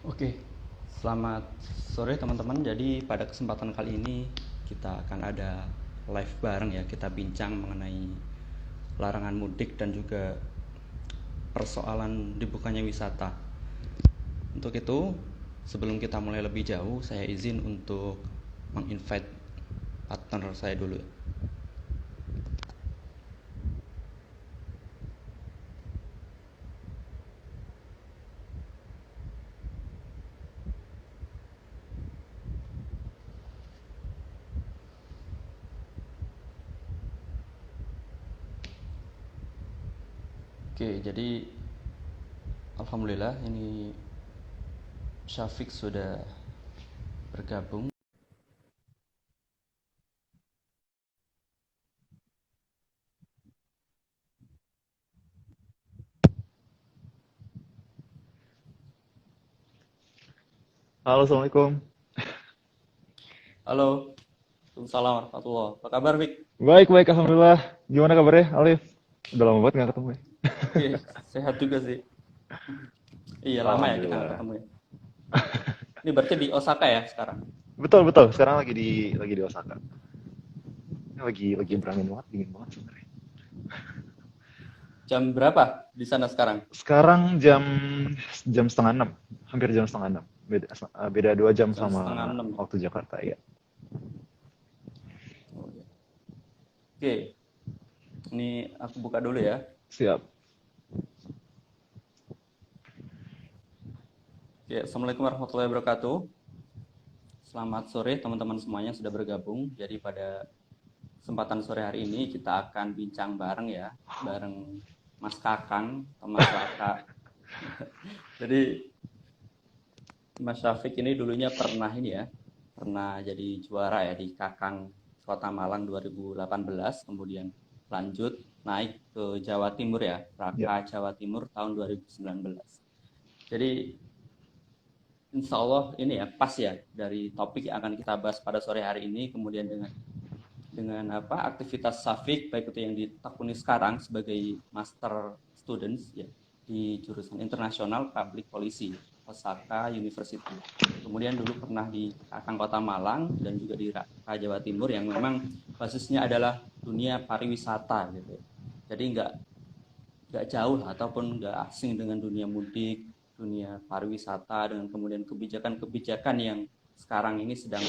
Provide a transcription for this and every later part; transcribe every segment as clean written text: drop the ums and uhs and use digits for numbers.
Oke, selamat sore teman-teman. Jadi pada kesempatan kali ini kita akan ada live bareng ya. Kita bincang mengenai larangan mudik dan juga persoalan dibukanya wisata. Untuk itu, sebelum kita mulai lebih jauh, saya izin untuk menginvite partner saya dulu. Oke, jadi alhamdulillah ini Syafiq sudah bergabung. Halo, Assalamualaikum. Halo, Waalaikumsalam warahmatullahi wabarakatuh. Apa kabar, Fik? Baik, baik, Alhamdulillah. Gimana kabarnya, Alif? Udah lama banget nggak ketemu ya? Oke, sehat juga sih. Iya, lama ya kita nggak Alhamdulillah. ketemu ya. Ini berarti di Osaka ya sekarang? Betul, betul. Sekarang lagi di Osaka. Ini lagi Oke. berangin banget, dingin banget sebenarnya. Jam berapa di sana sekarang? Sekarang jam setengah enam, hampir jam setengah enam. Beda 2 jam Jam setengah sama enam ya. waktu Jakarta ya. Oh, iya. Oke, ini aku buka dulu ya. Siap. Oke, Assalamualaikum warahmatullahi wabarakatuh. Selamat sore teman-teman semuanya sudah bergabung. Jadi pada kesempatan sore hari ini kita akan bincang bareng ya, bareng Mas Kakang atau Mas Raka. Jadi Mas Syafiq ini dulunya pernah ini ya, pernah jadi juara ya di Kakang Kota Malang 2018, kemudian lanjut naik ke Jawa Timur ya, Ya. Raka Jawa Timur tahun 2019. Jadi insya Allah ini ya pas ya dari topik yang akan kita bahas pada sore hari ini, kemudian dengan apa aktivitas Syafiq baik itu yang ditekuni sekarang sebagai master students ya di jurusan internasional public policy Osaka University. Kemudian dulu pernah di Kakang Kota Malang dan juga di Raka Jawa Timur yang memang basisnya adalah dunia pariwisata gitu. Jadi nggak jauh lah, ataupun nggak asing dengan dunia mudik, dunia pariwisata, dengan kemudian kebijakan-kebijakan yang sekarang ini sedang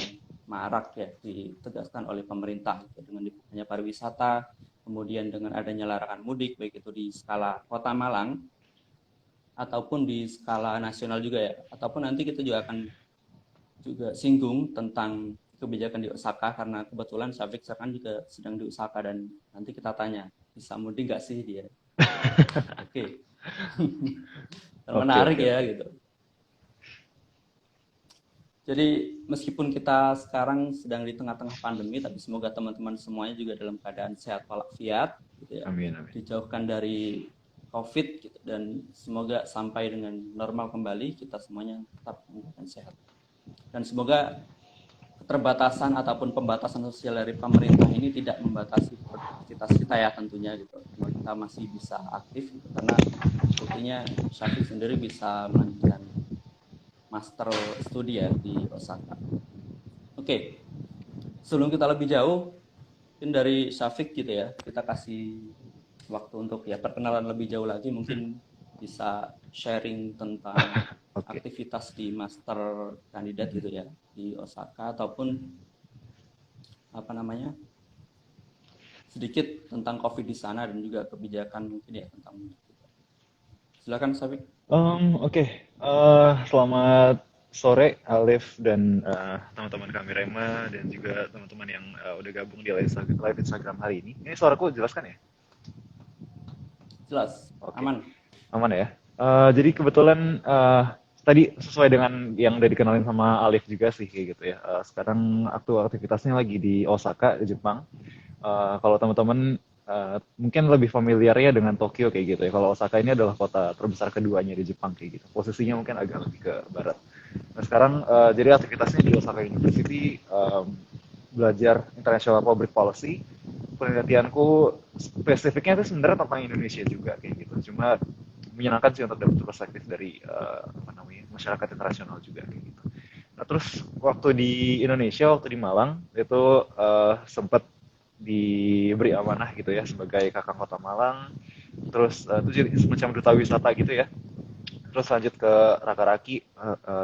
marak ya ditegaskan oleh pemerintah gitu, dengan dibukanya pariwisata, kemudian dengan adanya larangan mudik baik itu di skala Kota Malang ataupun di skala nasional juga ya, ataupun nanti kita juga akan juga singgung tentang kebijakan di Osaka karena kebetulan Syafiq sekarang juga sedang di Osaka dan nanti kita tanya bisa mudik nggak sih dia. Oke. Dan Oke, menarik oke, ya oke. gitu. Jadi meskipun kita sekarang sedang di tengah-tengah pandemi, tapi semoga teman-teman semuanya juga dalam keadaan sehat walafiat, gitu ya, Amin, amin. dijauhkan dari COVID, gitu, dan semoga sampai dengan normal kembali kita semuanya tetap menggunakan sehat. Dan semoga keterbatasan ataupun pembatasan sosial dari pemerintah ini tidak membatasi produktivitas kita ya tentunya gitu. Semoga kita masih bisa aktif gitu, karena buktinya Syafiq sendiri bisa melanjutkan master studi ya di Osaka. Oke, sebelum kita lebih jauh, mungkin dari Syafiq gitu ya, kita kasih waktu untuk ya perkenalan lebih jauh lagi, mungkin bisa sharing tentang Oke. aktivitas di master kandidat gitu ya di Osaka, ataupun apa namanya sedikit tentang COVID di sana dan juga kebijakan mungkin ya tentang silakan Syafiq. Oke. Selamat sore Alif dan teman-teman kami Rema dan juga teman-teman yang udah gabung di live Instagram hari ini. Ini suaraku jelas kan ya? Jelas, Oke, aman. aman ya. Jadi kebetulan tadi sesuai dengan yang udah dikenalin sama Alif juga sih kayak gitu ya. Sekarang aktivitasnya lagi di Osaka, di Jepang. Kalau teman-teman mungkin lebih familiar ya dengan Tokyo kayak gitu ya. Kalau Osaka ini adalah kota terbesar keduanya di Jepang kayak gitu. Posisinya mungkin agak lebih ke barat. Nah sekarang jadi aktivitasnya di Osaka University belajar international public policy. Penelitianku spesifiknya itu sebenarnya tentang Indonesia juga kayak gitu. Cuma menyenangkan sih untuk dapat perspektif dari apa namanya masyarakat internasional juga kayak gitu. Nah, terus waktu di Indonesia, waktu di Malang itu sempat diberi amanah gitu ya sebagai kakak kota Malang. Terus itu jadi semacam duta wisata gitu ya. Terus lanjut ke Raka-Raki,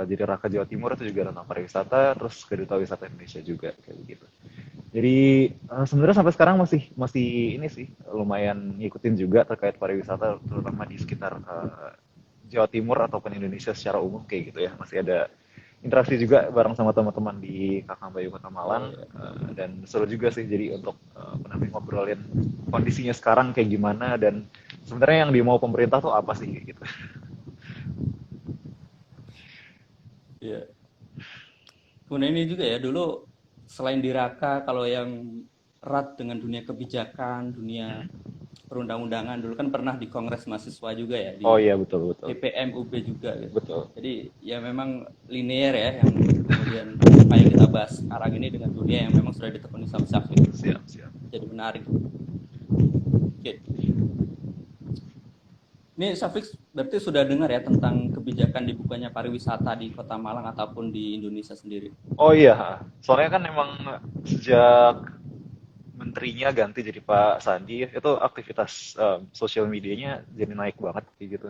jadi Raka Jawa Timur itu juga tentang pariwisata, terus ke Duta Wisata Indonesia juga kayak begitu. Jadi sebenarnya sampai sekarang masih masih ini sih lumayan ngikutin juga terkait pariwisata, terutama di sekitar Jawa Timur ataupun Indonesia secara umum kayak gitu ya. Masih ada interaksi juga bareng sama teman-teman di Kakang Bayu Kota Oh Malang, ya. dan seru juga sih jadi untuk apa namanya, ngobrolin kondisinya sekarang kayak gimana dan sebenarnya yang dimau pemerintah tuh apa sih kayak gitu. Iya. Kemudian ini juga ya, dulu selain di Raka, kalau yang erat dengan dunia kebijakan, dunia perundang-undangan, dulu kan pernah di Kongres Mahasiswa juga ya, Oh di iya, betul betul BPM UB juga gitu. betul. Jadi ya memang linear ya, yang kemudian apa yang kita bahas sekarang ini dengan dunia yang memang sudah ditekuni sama Syafiq. Siap siap. Jadi menarik. Oke. Ini Syafiq berarti sudah dengar ya tentang kebijakan dibukanya pariwisata di Kota Malang ataupun di Indonesia sendiri. Oh iya, soalnya kan emang sejak menterinya ganti jadi Pak Sandi, itu aktivitas sosial medianya jadi naik banget kayak gitu.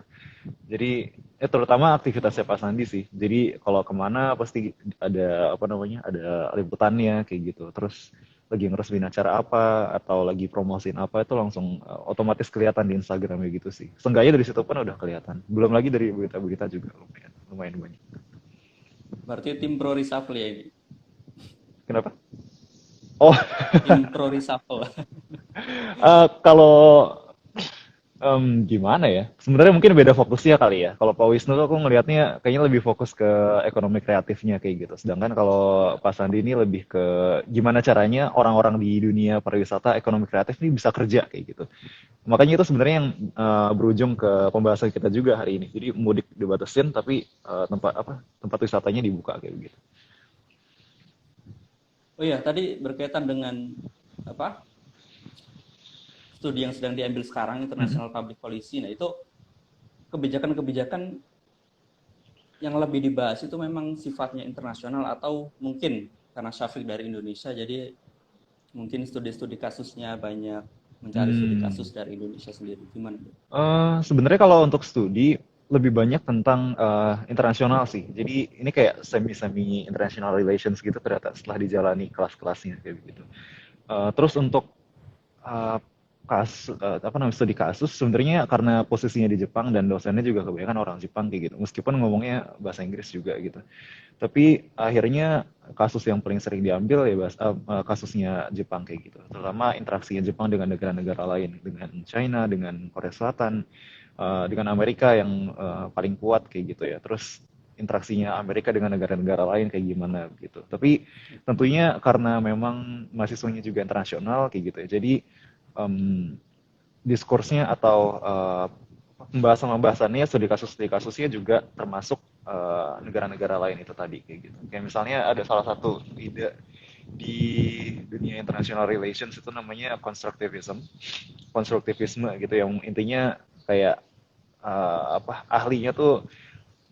Jadi terutama aktivitasnya Pak Sandi sih. Jadi kalau kemana pasti ada apa namanya, ada liputannya kayak gitu. Terus lagi ngeresmin acara apa atau lagi promosiin apa itu langsung otomatis kelihatan di Instagramnya gitu sih. Seenggaknya dari situ pun udah kelihatan. Belum lagi dari berita-berita juga lumayan, lumayan banyak. Berarti tim Pro Reshuffle ya ini. Kenapa? Oh, Tim Pro Reshuffle. kalau gimana ya? Sebenarnya mungkin beda fokusnya kali ya. Kalau Pak Wisnu tuh aku ngelihatnya kayaknya lebih fokus ke ekonomi kreatifnya kayak gitu. Sedangkan kalau Pak Sandi ini lebih ke gimana caranya orang-orang di dunia pariwisata ekonomi kreatif ini bisa kerja kayak gitu. Makanya itu sebenarnya yang berujung ke pembahasan kita juga hari ini. Jadi mudik dibatasin tapi tempat wisatanya dibuka kayak begitu. Oh iya, tadi berkaitan dengan apa? Studi yang sedang diambil sekarang, International Public Policy. Nah, itu kebijakan-kebijakan yang lebih dibahas itu memang sifatnya internasional atau mungkin karena Syafiq dari Indonesia, jadi mungkin studi-studi kasusnya banyak mencari studi kasus dari Indonesia sendiri. Gimana? Sebenarnya kalau untuk studi lebih banyak tentang internasional sih. Jadi ini kayak semi international relations gitu ternyata setelah dijalani kelas-kelasnya kayak begitu. Terus untuk uh, studi kasus sebenarnya karena posisinya di Jepang dan dosennya juga kebanyakan orang Jepang kayak gitu. Meskipun ngomongnya bahasa Inggris juga gitu. Tapi akhirnya kasus yang paling sering diambil ya kasusnya Jepang kayak gitu. Terutama interaksinya Jepang dengan negara-negara lain, dengan China, dengan Korea Selatan, dengan Amerika yang paling kuat kayak gitu ya. Terus interaksinya Amerika dengan negara-negara lain kayak gimana gitu. Tapi tentunya karena memang mahasiswanya juga internasional kayak gitu ya. Jadi diskursnya atau pembahasan-pembahasannya studi kasusnya juga termasuk negara-negara lain itu tadi kayak gitu. Kayak misalnya ada salah satu ide di dunia international relations itu namanya konstruktivisme gitu yang intinya kayak ahlinya tuh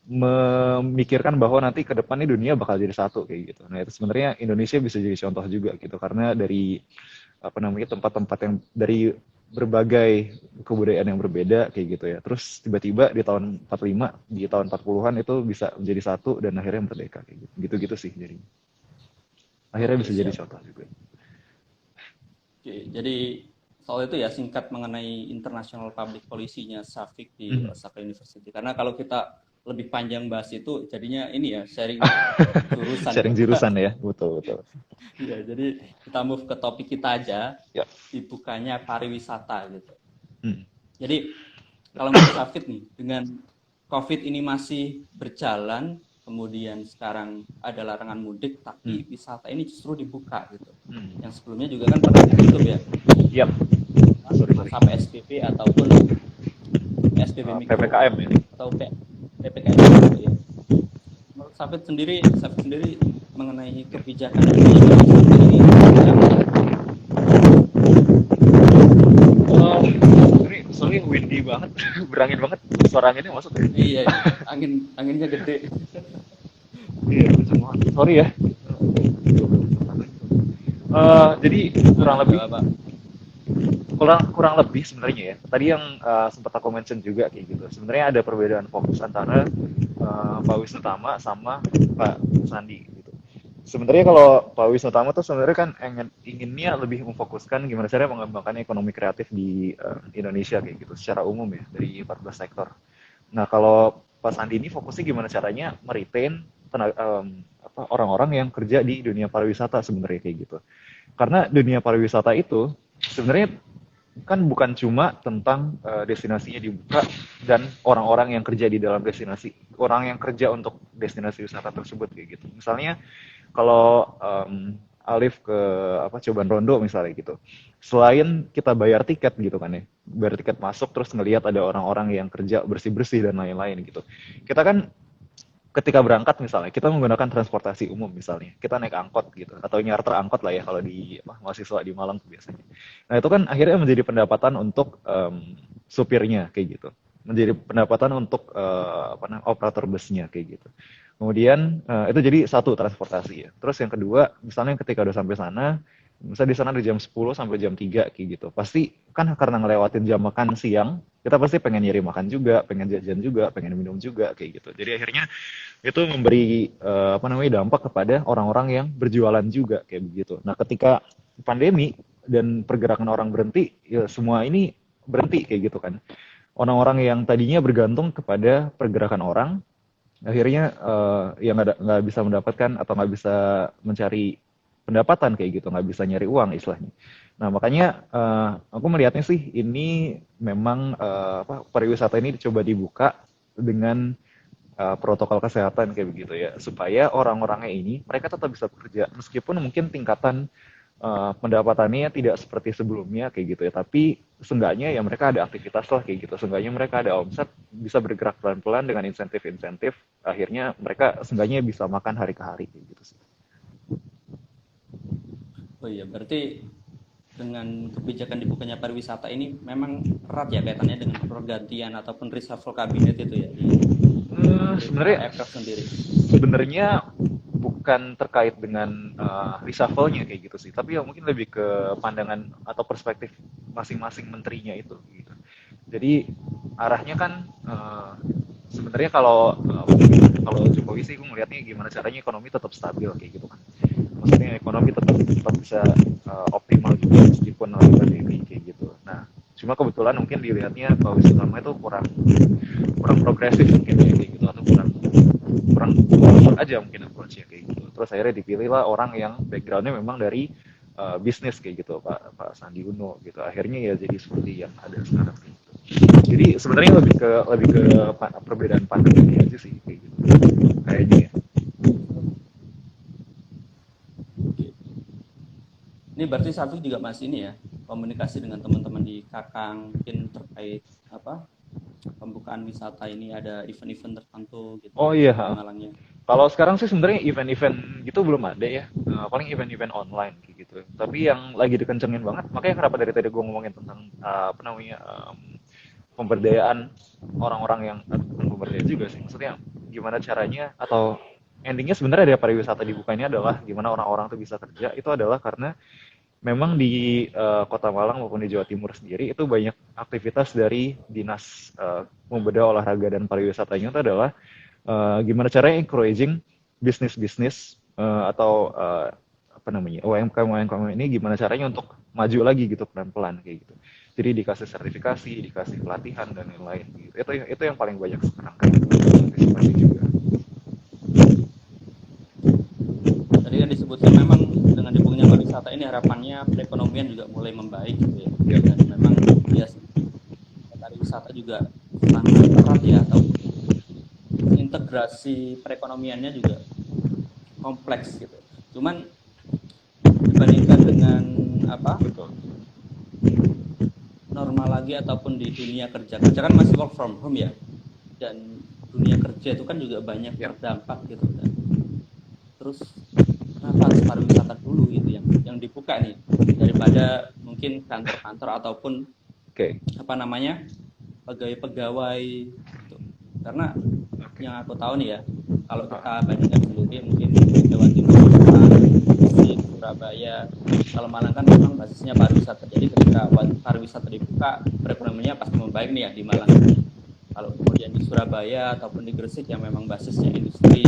memikirkan bahwa nanti ke depan nih dunia bakal jadi satu kayak gitu. Nah itu sebenarnya Indonesia bisa jadi contoh juga gitu karena dari tempat-tempat yang dari berbagai kebudayaan yang berbeda kayak gitu ya. Terus tiba-tiba di tahun 45, di tahun 40-an itu bisa menjadi satu dan akhirnya merdeka kayak gitu. Gitu-gitu sih jadi. Akhirnya bisa jadi contoh juga. Oke, jadi soal itu ya singkat mengenai International Public Policy-nya Syafiq di Osaka University. Karena kalau kita lebih panjang bahas itu jadinya ini ya sharing jurusan. Sharing jurusan ya, betul. Ya, jadi kita move ke topik kita aja. Ya. Dibukanya pariwisata gitu. Jadi kalau menurut Syafiq nih dengan COVID ini masih berjalan, kemudian sekarang ada larangan mudik, tapi wisata ini justru dibuka gitu. Yang sebelumnya juga kan pernah ditutup ya. Yap. Masa PSBB ataupun PSBB mikro PPKM ya. Atau PPKM gitu ya. Menurut Syafiq sendiri mengenai kebijakan ini Sorry windy banget, berangin banget. Suara anginnya masuk ya? Iya, iya. Anginnya gede. Iya, semua. Sorry ya. Jadi kurang Nggak lebih apa-apa. kurang kurang lebih sebenarnya ya. Tadi yang sempat aku mention juga kayak gitu. Sebenarnya ada perbedaan fokus antara Pak Wisnu Tama sama Pak Sandi gitu. Sebenarnya kalau Pak Wisnu Tama tuh sebenarnya kan inginnya lebih memfokuskan gimana caranya mengembangkan ekonomi kreatif di Indonesia kayak gitu secara umum ya dari 14 sektor. Nah, kalau Pak Sandi ini fokusnya gimana caranya meretain orang-orang yang kerja di dunia pariwisata sebenarnya kayak gitu. Karena dunia pariwisata itu sebenarnya kan bukan cuma tentang destinasinya dibuka dan orang-orang yang kerja di dalam destinasi, orang yang kerja untuk destinasi wisata tersebut kayak gitu. Misalnya kalau Alif ke Coban Rondo misalnya gitu. Selain kita bayar tiket gitu kan ya, bayar tiket masuk terus ngelihat ada orang-orang yang kerja bersih-bersih dan lain-lain gitu. Kita kan ketika berangkat misalnya kita menggunakan transportasi umum misalnya kita naik angkot gitu atau nyarter angkot lah ya kalau di mahasiswa di Malang tuh biasanya. Nah itu kan akhirnya menjadi pendapatan untuk supirnya kayak gitu, menjadi pendapatan untuk operator busnya kayak gitu. Kemudian itu jadi satu transportasi ya. Terus yang kedua misalnya ketika udah sampai sana, misalnya di sana dari jam 10 sampai jam 3 kayak gitu. Pasti kan karena ngelewatin jam makan siang, kita pasti pengen nyari makan juga, pengen jajan juga, pengen minum juga kayak gitu. Jadi akhirnya itu memberi dampak kepada orang-orang yang berjualan juga kayak begitu. Nah, ketika pandemi dan pergerakan orang berhenti, ya semua ini berhenti kayak gitu kan. Orang-orang yang tadinya bergantung kepada pergerakan orang, akhirnya yang nggak bisa mendapatkan atau nggak bisa mencari pendapatan kayak gitu, nggak bisa nyari uang istilahnya. Nah makanya aku melihatnya sih ini memang pariwisata ini dicoba dibuka dengan protokol kesehatan kayak begitu ya, supaya orang-orangnya ini mereka tetap bisa bekerja meskipun mungkin tingkatan pendapatannya tidak seperti sebelumnya kayak gitu ya, tapi seenggaknya ya mereka ada aktivitas lah kayak gitu, seenggaknya mereka ada omset, bisa bergerak pelan-pelan dengan insentif-insentif, akhirnya mereka seenggaknya bisa makan hari ke hari kayak gitu sih. Oh iya, berarti dengan kebijakan dibukanya pariwisata ini memang erat ya kaitannya dengan pergantian ataupun reshuffle kabinet itu ya di Sebenarnya AFF sendiri. sebenarnya bukan terkait dengan reshuffle-nya kayak gitu sih, tapi ya mungkin lebih ke pandangan atau perspektif masing-masing menterinya itu gitu. Jadi arahnya kan sebenarnya kalau Jokowi sih gue ngelihatnya gimana caranya ekonomi tetap stabil kayak gitu kan. Maksudnya ekonomi tetap bisa optimal juga meskipun lagi pandemi kayak gitu. Nah, cuma kebetulan mungkin dilihatnya Pak Wisnu itu kurang kurang progresif mungkin ya kayak gitu, atau kurang kurang aja mungkin approach-nya kayak gitu. Terus akhirnya dipilih lah orang yang background-nya memang dari bisnis kayak gitu, Pak Sandi Uno gitu. Akhirnya ya jadi seperti yang ada sekarang gitu. Jadi sebenarnya lebih ke perbedaan pandangan aja sih kayak gitu. Kayaknya ya. Ini berarti satu juga masih ini ya, komunikasi dengan teman-teman di Kakang mungkin terkait pembukaan wisata ini, ada event-event tertentu gitu Oh iya, penghalangnya. kalau sekarang sih sebenarnya event-event gitu belum ada ya. Paling event-event online kayak gitu. Tapi yang lagi dikencengin banget, makanya kenapa dari tadi gue ngomongin tentang pemberdayaan orang-orang yang bukan pemberdayaan juga sih. Maksudnya gimana caranya atau endingnya sebenarnya dari pariwisata dibuka ini adalah gimana orang-orang tuh bisa kerja. Itu adalah karena memang di Kota Malang maupun di Jawa Timur sendiri itu banyak aktivitas dari dinas pemuda olahraga dan pariwisatanya itu adalah gimana caranya encouraging bisnis-bisnis atau UMKM ini gimana caranya untuk maju lagi gitu pelan-pelan kayak gitu. Jadi dikasih sertifikasi, dikasih pelatihan dan lain-lain gitu. Itu yang paling banyak sekarang kan antisipasi juga. Tadi kan disebutkan memang dengan dibukanya pariwisata ini harapannya perekonomian juga mulai membaik gitu ya. Ya. Dan memang ya pariwisata juga sangat erat ya, atau integrasi perekonomiannya juga kompleks gitu. Cuman dibandingkan dengan Betul. normal lagi ataupun di dunia kerja kan masih work from home ya, dan dunia kerja itu kan juga banyak terdampak gitu kan. Terus kenapa harus pariwisata dulu gitu yang dibuka nih, daripada mungkin kantor-kantor ataupun pegawai-pegawai gitu. Karena yang aku tahu nih ya, kalau kita bandingkan sendiri mungkin di Jawa Timur, Gresik, Surabaya, kalau Malang kan memang basisnya pariwisata. Jadi ketika pariwisata dibuka, perekonomiannya pasti membaik nih ya di Malang ini. Kalau kemudian di Surabaya ataupun di Gresik yang memang basisnya industri,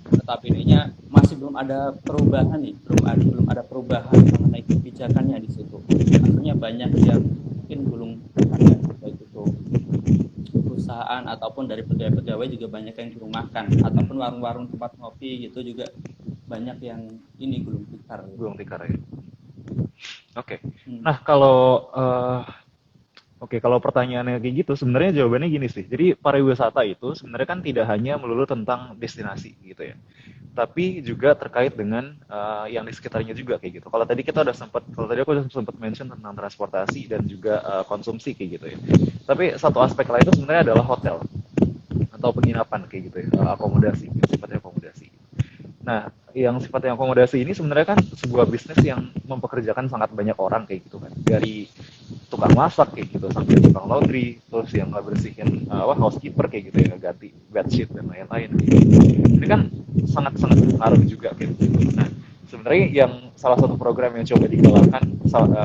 tetapi ininya masih belum ada perubahan nih, belum ada perubahan mengenai kebijakannya di situ. Akhirnya banyak yang mungkin gulung tikar ya, baik itu perusahaan ataupun dari pegawai-pegawai juga banyak yang dirumahkan, ataupun warung-warung tempat ngopi gitu juga banyak yang ini gulung tikar. Gulung tikar ya. Oke. Hmm. Nah, kalau pertanyaannya kayak gitu, sebenarnya jawabannya gini sih. Jadi pariwisata itu sebenarnya kan tidak hanya melulu tentang destinasi gitu ya, tapi juga terkait dengan yang di sekitarnya juga kayak gitu. Kalau tadi aku udah sempat mention tentang transportasi dan juga konsumsi kayak gitu ya. Tapi satu aspek lain itu sebenarnya adalah hotel atau penginapan kayak gitu ya, akomodasi, sifatnya akomodasi. Nah, yang sifatnya akomodasi ini sebenarnya kan sebuah bisnis yang mempekerjakan sangat banyak orang kayak gitu kan. Dari tukang masak kayak gitu sampai tukang laundry, terus yang nggak bersihin housekeeper kayak gitu ya, ganti bedsheet dan lain-lain. Ini kan sangat-sangat berpengaruh juga kayak gitu. Nah, sebenarnya yang salah satu program yang coba digalakkan,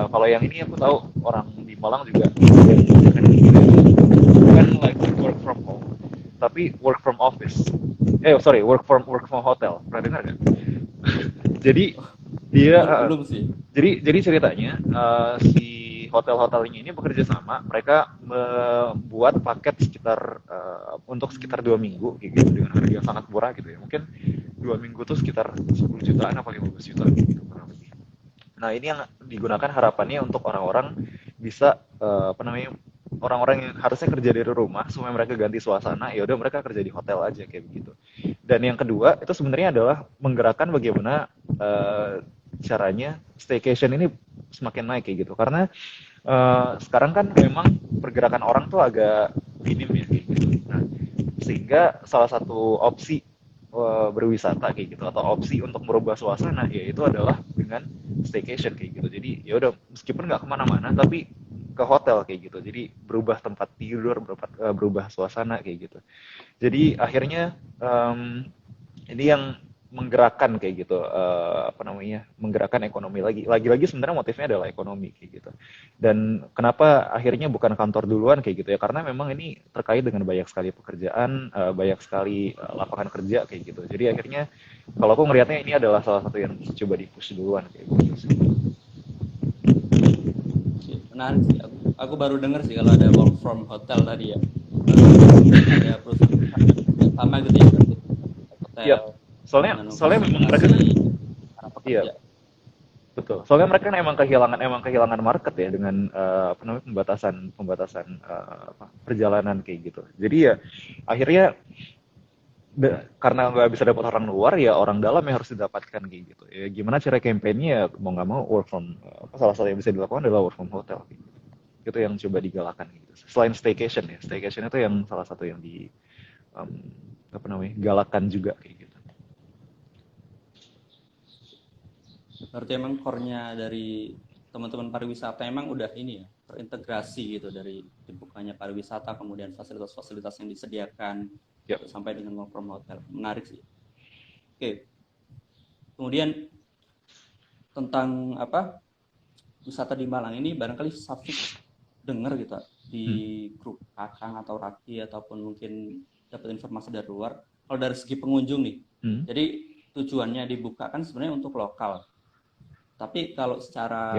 kalau yang ini aku tahu orang di Malang juga bukan like work from home, tapi work from office. Work from hotel. Pernah dengar nggak? Jadi dia Belum sih. jadi ceritanya si hotel-hotelnya ini bekerja sama, mereka membuat paket untuk sekitar 2 minggu gitu dengan harga yang sangat murah gitu ya. Mungkin 2 minggu tuh sekitar 10 jutaan apa 15 juta gitu kurang lebih. Nah, ini yang digunakan harapannya untuk orang-orang bisa orang-orang yang harusnya kerja dari rumah supaya mereka ganti suasana, ya udah mereka kerja di hotel aja kayak begitu. Dan yang kedua itu sebenarnya adalah menggerakkan bagaimana caranya staycation ini semakin naik kayak gitu. Karena sekarang kan memang pergerakan orang tuh agak minim ya kayak gitu. Nah, sehingga salah satu opsi berwisata kayak gitu atau opsi untuk merubah suasana yaitu adalah dengan staycation kayak gitu. Jadi ya udah meskipun nggak kemana-mana tapi ke hotel kayak gitu. Jadi berubah tempat tidur, berubah suasana kayak gitu. Jadi akhirnya ini yang menggerakkan kayak gitu, menggerakkan ekonomi lagi sebenarnya motifnya adalah ekonomi kayak gitu. Dan kenapa akhirnya bukan kantor duluan kayak gitu ya, karena memang ini terkait dengan banyak sekali pekerjaan, banyak sekali lapangan kerja kayak gitu. Jadi akhirnya kalau aku ngelihatnya ini adalah salah satu yang coba dipush duluan kayak gitu sih. Menarik sih. Aku baru dengar sih kalau ada work from hotel tadi ya. Ada perusahaan sama gitu ya, hotel. Iya, soalnya memang mereka kan, iya, betul. Soalnya mereka kan emang kehilangan market ya dengan pembatasan perjalanan kayak gitu. Jadi ya akhirnya karena nggak bisa dapat orang luar ya orang dalam yang harus didapatkan kayak gitu. Ya gimana cara kampanyenya mau nggak mau salah satu yang bisa dilakukan adalah work from hotel. Gitu. Itu yang coba digalakan gitu. Selain staycation ya, staycation itu yang salah satu yang galakan juga kayak gitu. Berarti emang core-nya dari teman-teman pariwisata emang udah ini ya, terintegrasi gitu dari dibukanya pariwisata, kemudian fasilitas-fasilitas yang disediakan, sampai dengan work from hotel. Menarik sih. Oke. Kemudian tentang wisata di Malang ini barangkali Safik dengar gitu di grup Kakang atau Raki ataupun mungkin dapat informasi dari luar. Kalau dari segi pengunjung nih, jadi tujuannya dibuka kan sebenarnya untuk lokal. Tapi kalau secara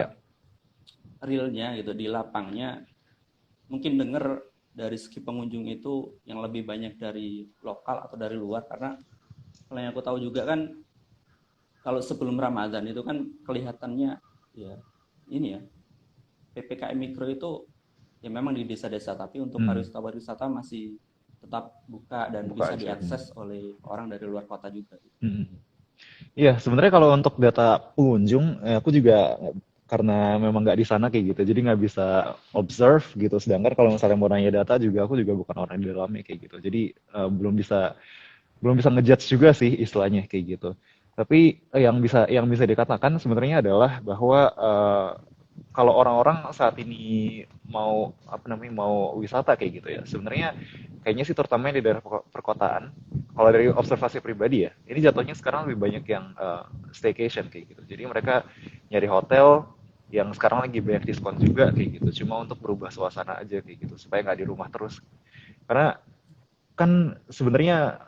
realnya gitu di lapangnya mungkin dengar dari segi pengunjung itu yang lebih banyak dari lokal atau dari luar, karena kalau yang aku tahu juga kan kalau sebelum Ramadan itu kan kelihatannya ya ini ya PPKM mikro itu ya memang di desa-desa, tapi untuk pariwisata masih tetap buka dan bisa diakses oleh orang dari luar kota juga. Iya, sebenarnya kalau untuk data pengunjung, aku juga karena memang nggak di sana kayak gitu, jadi nggak bisa observe gitu. Sedangkan kalau misalnya mau nanya data juga, aku juga bukan orang di dalamnya kayak gitu. Jadi belum bisa ngejudge juga sih istilahnya kayak gitu. Tapi yang bisa dikatakan sebenarnya adalah bahwa kalau orang-orang saat ini mau apa namanya mau wisata kayak gitu ya, sebenarnya kayaknya sih terutama di daerah perkotaan. Kalau dari observasi pribadi ya, ini jatuhnya sekarang lebih banyak yang staycation kayak gitu. Jadi mereka nyari hotel yang sekarang lagi banyak diskon juga kayak gitu. Cuma untuk berubah suasana aja kayak gitu, supaya nggak di rumah terus. Karena kan sebenarnya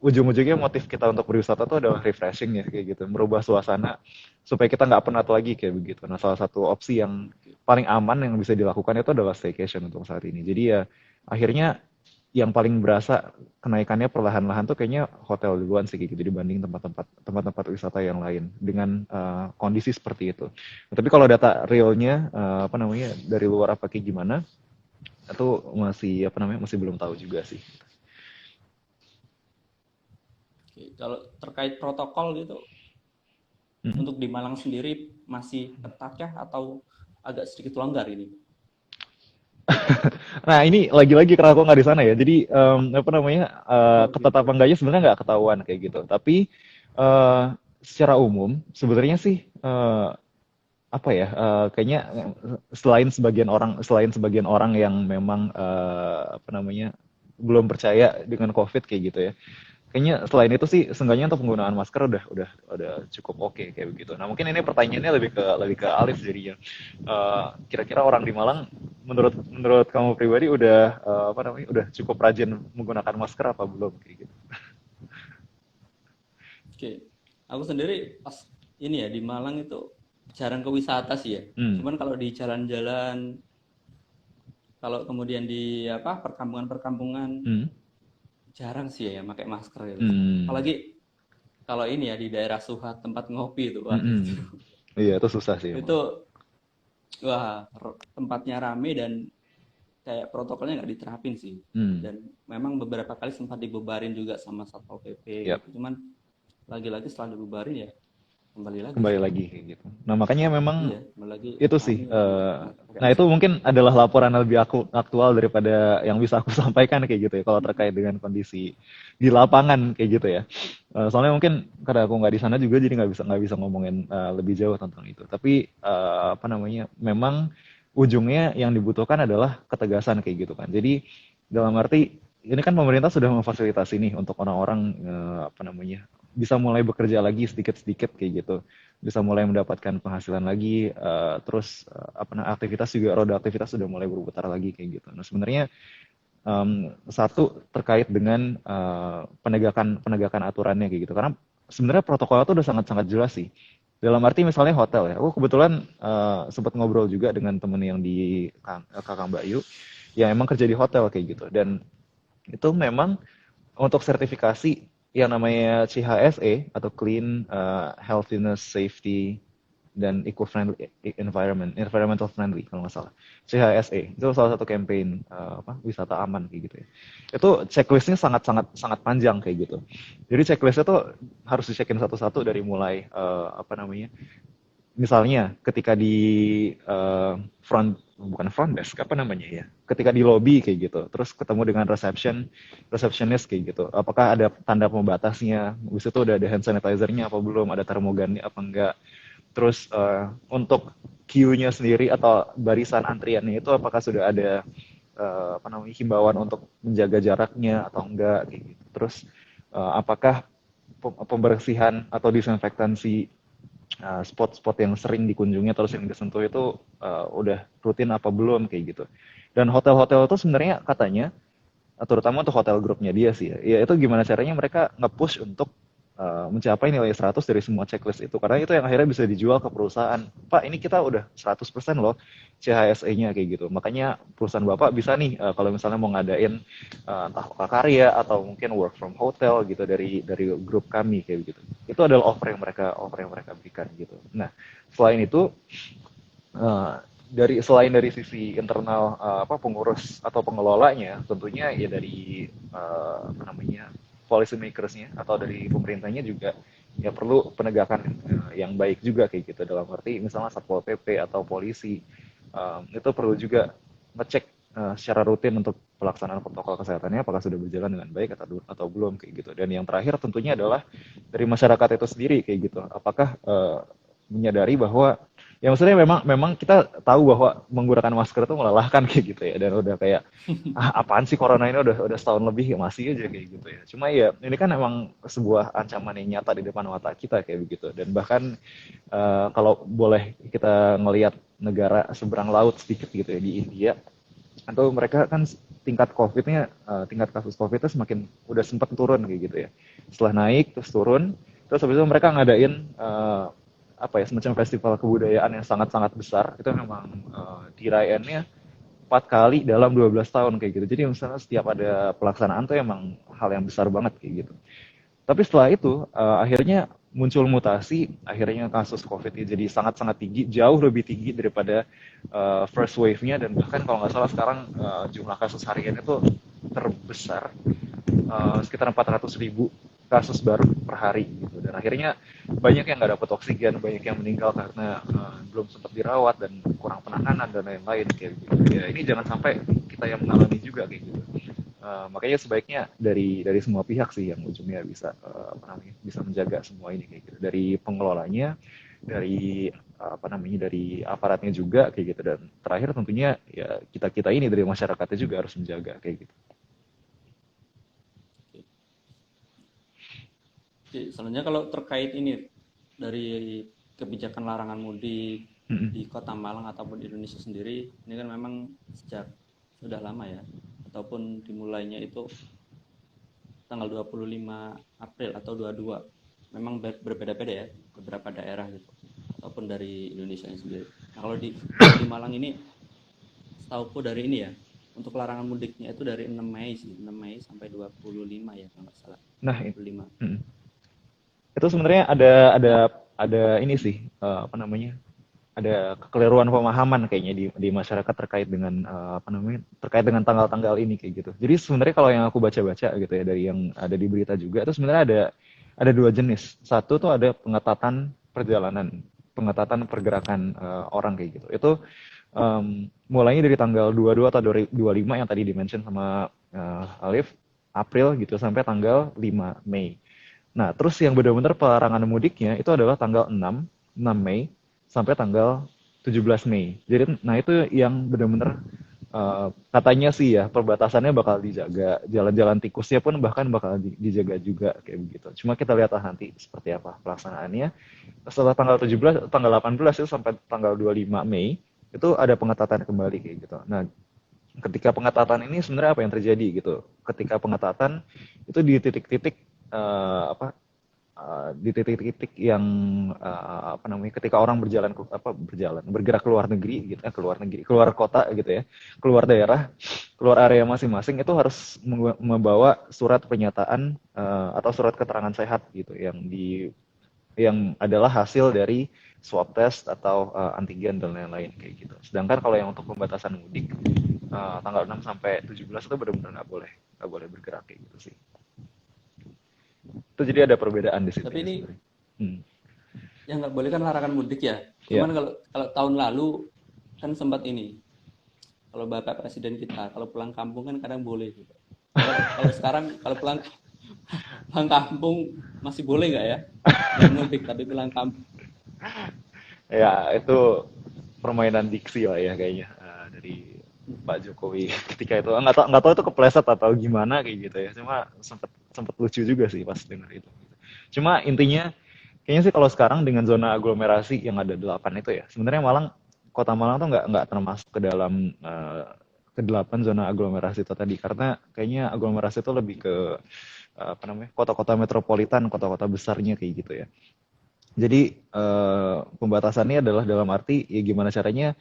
ujung-ujungnya motif kita untuk berwisata tuh adalah refreshing ya kayak gitu, merubah suasana supaya kita nggak penat lagi kayak begitu. Nah, salah satu opsi yang paling aman yang bisa dilakukan itu adalah staycation untuk saat ini. Jadi ya akhirnya yang paling berasa kenaikannya perlahan-lahan tuh kayaknya hotel duluan sih kayak gitu dibanding tempat-tempat wisata yang lain dengan kondisi seperti itu. Nah, tapi kalau data realnya apa namanya dari luar apa kayak gimana itu masih apa namanya masih belum tahu juga sih. Oke, kalau terkait protokol gitu, Mm-mm. untuk di Malang sendiri masih ketat kah atau agak sedikit longgar ini? Nah, ini lagi-lagi karena aku nggak di sana ya. Jadi apa namanya Oh ketat apa gitu. enggaknya sebenarnya nggak ketahuan kayak gitu. Tapi eh, secara umum sebenarnya sih apa ya? Kayaknya selain sebagian orang yang memang apa namanya belum percaya dengan COVID kayak gitu ya. Kayaknya selain itu sih seenggaknya untuk penggunaan masker udah cukup oke kayak begitu. Nah mungkin ini pertanyaannya lebih ke Alif jadinya. Kira-kira orang di Malang menurut menurut kamu pribadi udah apa namanya udah cukup rajin menggunakan masker apa belum kayak gitu? Oke, aku sendiri pas ini ya di Malang itu jarang ke wisata sih ya. Hmm. Cuman kalau di jalan-jalan, kalau kemudian di apa perkampungan-perkampungan Hmm. jarang sih ya pakai masker gitu. Hmm. Apalagi kalau ini ya di daerah Suhat tempat ngopi itu, Hmm. wah itu Hmm. Iya itu susah sih emang. itu wah tempatnya rame dan kayak protokolnya nggak diterapin sih. Hmm. Dan memang beberapa kali sempat dibubarin juga sama Satpol PP Yap. gitu. Cuman lagi-lagi setelah dibubarin ya kembali lagi Kembali sih. lagi kayak gitu. Nah makanya memang Iya, kembali lagi itu sih. rame lagi pakai Nah itu masker. mungkin adalah laporan yang lebih aktual daripada yang bisa aku sampaikan kayak gitu ya. Kalau terkait dengan kondisi di lapangan kayak gitu ya. Soalnya mungkin karena aku nggak di sana juga jadi nggak bisa ngomongin lebih jauh tentang itu. Tapi apa namanya, memang ujungnya yang dibutuhkan adalah ketegasan kayak gitu kan. Jadi dalam arti ini kan pemerintah sudah memfasilitasi nih untuk orang-orang apa namanya bisa mulai bekerja lagi sedikit-sedikit kayak gitu, bisa mulai mendapatkan penghasilan lagi, terus apa aktivitas juga roda aktivitas sudah mulai berputar lagi kayak gitu. Nah sebenarnya satu terkait dengan penegakan penegakan aturannya kayak gitu, karena sebenarnya protokol itu udah sangat-sangat jelas sih. Dalam arti misalnya hotel ya, aku kebetulan sempat ngobrol juga dengan temen yang di Kakak Mbak Yu, yang emang kerja di hotel kayak gitu, dan itu memang untuk sertifikasi yang namanya CHSE atau Clean Healthiness Safety dan Eco-Friendly Environmental Friendly kalau nggak salah. CHSE itu salah satu campaign wisata aman kayak gitu ya. Itu checklistnya sangat sangat sangat panjang kayak gitu. Jadi checklistnya tuh harus dicekin satu-satu dari mulai apa namanya misalnya ketika di bukan front desk apa namanya ya, ketika di lobby kayak gitu terus ketemu dengan receptionist kayak gitu, apakah ada tanda pembatasnya, habis itu udah ada hand sanitizer-nya apa belum, ada termogannya apa enggak, terus untuk queue-nya sendiri atau barisan antriannya itu apakah sudah ada apa namanya himbauan untuk menjaga jaraknya atau enggak kayak gitu, terus apakah pembersihan atau disinfektansi spot-spot yang sering dikunjungi atau sering disentuh itu udah rutin apa belum kayak gitu. Dan hotel-hotel itu sebenarnya katanya, terutama untuk hotel grupnya dia sih ya itu gimana caranya mereka nge-push untuk mencapai nilai 100 dari semua checklist itu. Karena itu yang akhirnya bisa dijual ke perusahaan. Pak, ini kita udah 100% loh CHSE-nya kayak gitu. Makanya perusahaan Bapak bisa nih kalau misalnya mau ngadain entah karya atau mungkin work from hotel gitu dari grup kami kayak gitu. Itu adalah offer yang mereka berikan gitu. Nah, selain itu selain dari sisi internal apa pengurus atau pengelolanya, tentunya ya dari apa namanya policy makersnya atau dari pemerintahnya juga ya perlu penegakan yang baik juga kayak gitu, dalam arti misalnya Satpol PP atau polisi itu perlu juga ngecek secara rutin untuk pelaksanaan protokol kesehatannya apakah sudah berjalan dengan baik atau belum kayak gitu. Dan yang terakhir tentunya adalah dari masyarakat itu sendiri kayak gitu, apakah menyadari bahwa Ya maksudnya memang kita tahu bahwa menggunakan masker itu melelahkan kayak gitu ya, dan udah kayak apaan sih corona ini udah setahun lebih ya masih aja kayak gitu ya. Cuma ya ini kan emang sebuah ancaman yang nyata di depan mata kita kayak begitu, dan bahkan kalau boleh kita ngelihat negara seberang laut sedikit gitu ya, di India atau mereka kan tingkat COVID-nya, tingkat kasus COVID itu semakin udah sempat turun kayak gitu ya. Setelah naik terus turun, terus habis itu mereka ngadain apa ya, semacam festival kebudayaan yang sangat-sangat besar. Itu memang dirayainnya 4 kali dalam 12 tahun kayak gitu. Jadi misalnya setiap ada pelaksanaan tuh emang hal yang besar banget kayak gitu. Tapi setelah itu akhirnya muncul mutasi, akhirnya kasus COVID ini jadi sangat-sangat tinggi, jauh lebih tinggi daripada first wave-nya, dan bahkan kalau nggak salah sekarang jumlah kasus harian itu terbesar, sekitar 400.000 kasus baru per hari gitu. Dan akhirnya banyak yang nggak dapat oksigen, banyak yang meninggal karena belum sempat dirawat dan kurang penanganan dan lain-lain kayak gitu. Ya ini jangan sampai kita yang mengalami juga kayak gitu. Makanya sebaiknya dari semua pihak sih yang ujungnya bisa apa namanya, bisa menjaga semua ini kayak gitu, dari pengelolanya, dari apa namanya, dari aparatnya juga kayak gitu, dan terakhir tentunya ya kita kita ini dari masyarakatnya juga harus menjaga kayak gitu. Jadi, sebenarnya kalau terkait ini dari kebijakan larangan mudik di Kota Malang ataupun di Indonesia sendiri, ini kan memang sejak sudah lama ya, ataupun dimulainya itu tanggal 25 April atau 22. Memang berbeda-beda ya beberapa daerah gitu, ataupun dari Indonesia sendiri. Nah, kalau di Malang ini setauku dari ini ya, untuk larangan mudiknya itu dari 6 Mei sih, 6 Mei sampai 25 ya kalau nggak salah. Nah, 25. itu sebenarnya ada ini sih, apa namanya, ada kekeliruan pemahaman kayaknya di masyarakat terkait dengan apa namanya, terkait dengan tanggal-tanggal ini kayak gitu. Jadi sebenarnya kalau yang aku baca-baca gitu ya, dari yang ada di berita juga, itu sebenarnya ada dua jenis. Satu tuh ada pengetatan perjalanan, pengetatan pergerakan orang kayak gitu. Itu mulainya dari tanggal 22 atau 25 yang tadi dimention sama Alif, April gitu, sampai tanggal 5 Mei. Nah, terus yang benar-benar pelarangan mudiknya itu adalah tanggal 6 Mei sampai tanggal 17 Mei. Jadi, nah itu yang benar-benar katanya sih ya, perbatasannya bakal dijaga, jalan-jalan tikusnya pun bahkan bakal dijaga juga kayak begitu. Cuma kita lihat nanti seperti apa pelaksanaannya. Setelah tanggal 17, tanggal 18 itu sampai tanggal 25 Mei itu ada pengetatan kembali kayak gitu. Nah, ketika pengetatan ini sebenarnya apa yang terjadi gitu? Ketika pengetatan itu di titik-titik apa, di titik-titik yang apa namanya, ketika orang bergerak keluar negeri gitu, keluar kota gitu ya, keluar daerah, keluar area masing-masing, itu harus membawa surat pernyataan atau surat keterangan sehat gitu, yang adalah hasil dari swab test atau antigen dan lain-lain kayak gitu. Sedangkan kalau yang untuk pembatasan mudik tanggal 6 sampai 17 itu benar-benar nggak boleh bergerak kayak gitu sih. Itu jadi ada perbedaan di situ Tapi ya ini sebenarnya. Hmm. yang nggak boleh kan larangan mudik ya. Ya. Cuman kalau kalau tahun lalu kan sempat ini. Kalau Bapak Presiden kita kalau pulang kampung kan kadang boleh gitu. Kalau kalau sekarang kalau pulang kampung masih boleh nggak ya? Nggak mudik tapi pulang kampung. Ya, itu permainan diksi lah ya kayaknya dari Pak Jokowi ketika itu. Nggak tahu itu kepleset atau gimana kayak gitu ya. Cuma sempet sempet lucu juga sih pas dengar itu. Cuma intinya kayaknya sih kalau sekarang dengan zona aglomerasi yang ada 8 itu ya, sebenarnya Kota Malang tuh nggak termasuk ke dalam ke 8 zona aglomerasi itu tadi, karena kayaknya aglomerasi itu lebih ke apa namanya, kota-kota metropolitan, kota-kota besarnya kayak gitu ya. Jadi pembatasannya adalah dalam arti ya gimana caranya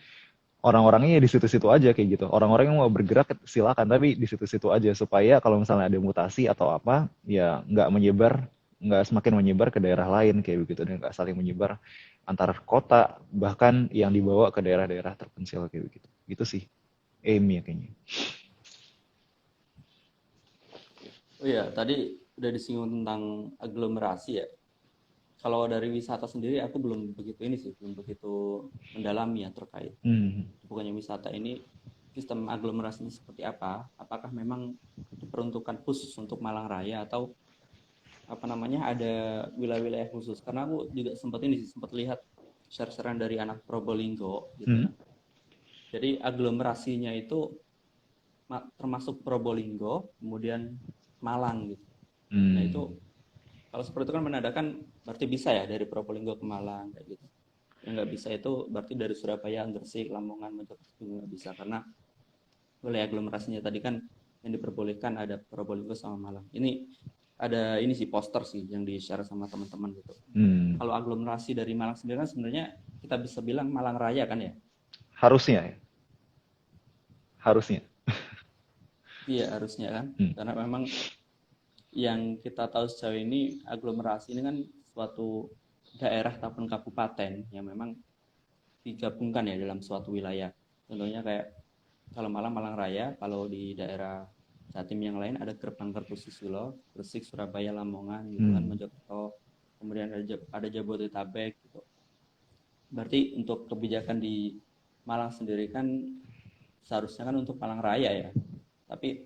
orang-orangnya ya di situ-situ aja kayak gitu. Orang-orang yang mau bergerak silakan, tapi di situ-situ aja supaya kalau misalnya ada mutasi atau apa ya nggak semakin menyebar ke daerah lain kayak begitu, dan nggak saling menyebar antar kota, bahkan yang dibawa ke daerah-daerah terpencil kayak begitu. Gitu sih aim-nya kayaknya. Oh iya, tadi udah disinggung tentang aglomerasi ya. Kalau dari wisata sendiri aku belum begitu ini sih, belum begitu mendalami ya terkait Hmm. bukannya wisata ini sistem aglomerasinya seperti apa? Apakah memang diperuntukkan khusus untuk Malang Raya atau apa namanya ada wilayah-wilayah khusus? Karena aku juga sempat ini sih, sempat lihat share-sharean dari anak Probolinggo gitu ya. Jadi aglomerasinya itu termasuk Probolinggo, kemudian Malang gitu. Nah itu kalau seperti itu kan menandakan berarti bisa ya dari Probolinggo ke Malang kayak gitu. Yang nggak bisa itu berarti dari Surabaya, Gresik, Lamongan, Mojokerto nggak bisa karena oleh aglomerasinya tadi kan yang diperbolehkan ada Probolinggo sama Malang. Ini ada ini sih poster sih yang di-share sama teman-teman gitu. Kalau aglomerasi dari Malang sendiri kan sebenarnya kita bisa bilang Malang Raya kan ya? Harusnya ya. Harusnya. Iya harusnya kan, karena memang yang kita tahu sejauh ini aglomerasi ini kan suatu daerah ataupun kabupaten yang memang digabungkan ya dalam suatu wilayah. Contohnya kayak kalau Malang, Malang Raya, kalau di daerah Jatim yang lain ada Gerbang Kertosusulo, Gresik, Surabaya, Lamongan, gitu kan, Mojokerto, kemudian ada Jabodetabek, gitu. Berarti untuk kebijakan di Malang sendiri kan seharusnya kan untuk Malang Raya ya, tapi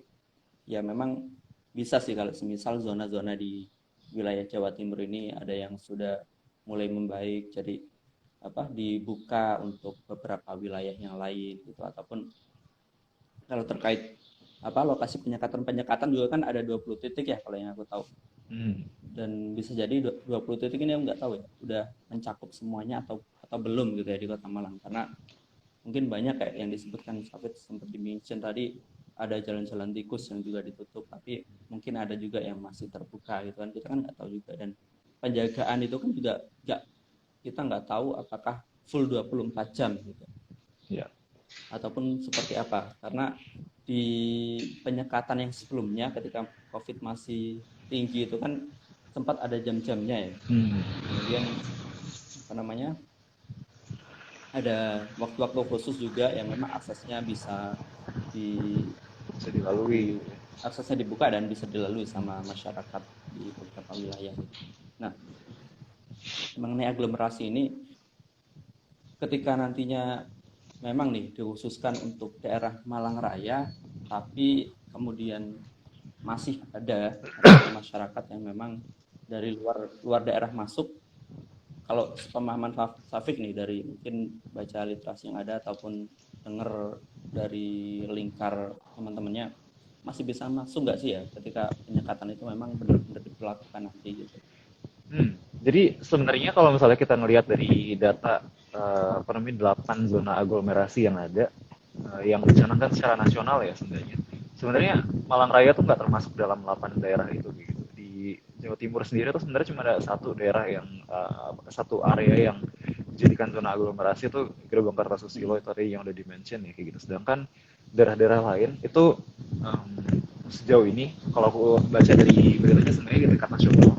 ya memang bisa sih kalau semisal zona-zona di wilayah Jawa Timur ini ada yang sudah mulai membaik, jadi dibuka untuk beberapa wilayah yang lain gitu, ataupun kalau terkait lokasi penyekatan juga kan ada 20 titik ya kalau yang aku tahu. Dan bisa jadi 20 titik ini aku nggak tahu ya udah mencakup semuanya atau belum gitu ya di Kota Malang, karena mungkin banyak kayak yang disebutkan Safit sempat di-mention tadi, ada jalan-jalan tikus yang juga ditutup, tapi mungkin ada juga yang masih terbuka gitu kan, kita kan nggak tahu juga. Dan penjagaan itu kan juga kita nggak tahu apakah full 24 jam gitu ataupun seperti apa, karena di penyekatan yang sebelumnya ketika COVID masih tinggi itu kan sempat ada jam-jamnya ya. Kemudian ada waktu-waktu khusus juga yang memang aksesnya bisa dilalui. Aksesnya dibuka dan bisa dilalui sama masyarakat di beberapa wilayah. Nah, mengenai aglomerasi ini, ketika nantinya memang nih dikhususkan untuk daerah Malang Raya, tapi kemudian masih ada masyarakat yang memang dari luar daerah masuk. Kalau pemahaman Safik nih dari mungkin baca literasi yang ada ataupun dengar dari lingkar teman-temannya, masih bisa masuk nggak sih ya ketika penyekatan itu memang benar-benar diberlakukan nanti gitu? Jadi sebenarnya kalau misalnya kita ngelihat dari data 8 zona aglomerasi yang ada, yang dicanangkan secara nasional ya sebenarnya. Sebenarnya Malang Raya tuh nggak termasuk dalam 8 daerah itu gitu. Di Jawa Timur sendiri tuh sebenarnya cuma ada satu area yang dijadikan zona aglomerasi itu Gerbang Kartosusilo, itu tadi yang udah dimention ya kayak gitu. Sedangkan daerah-daerah lain itu sejauh ini kalau aku baca dari beritanya sebenarnya di tingkat nasional.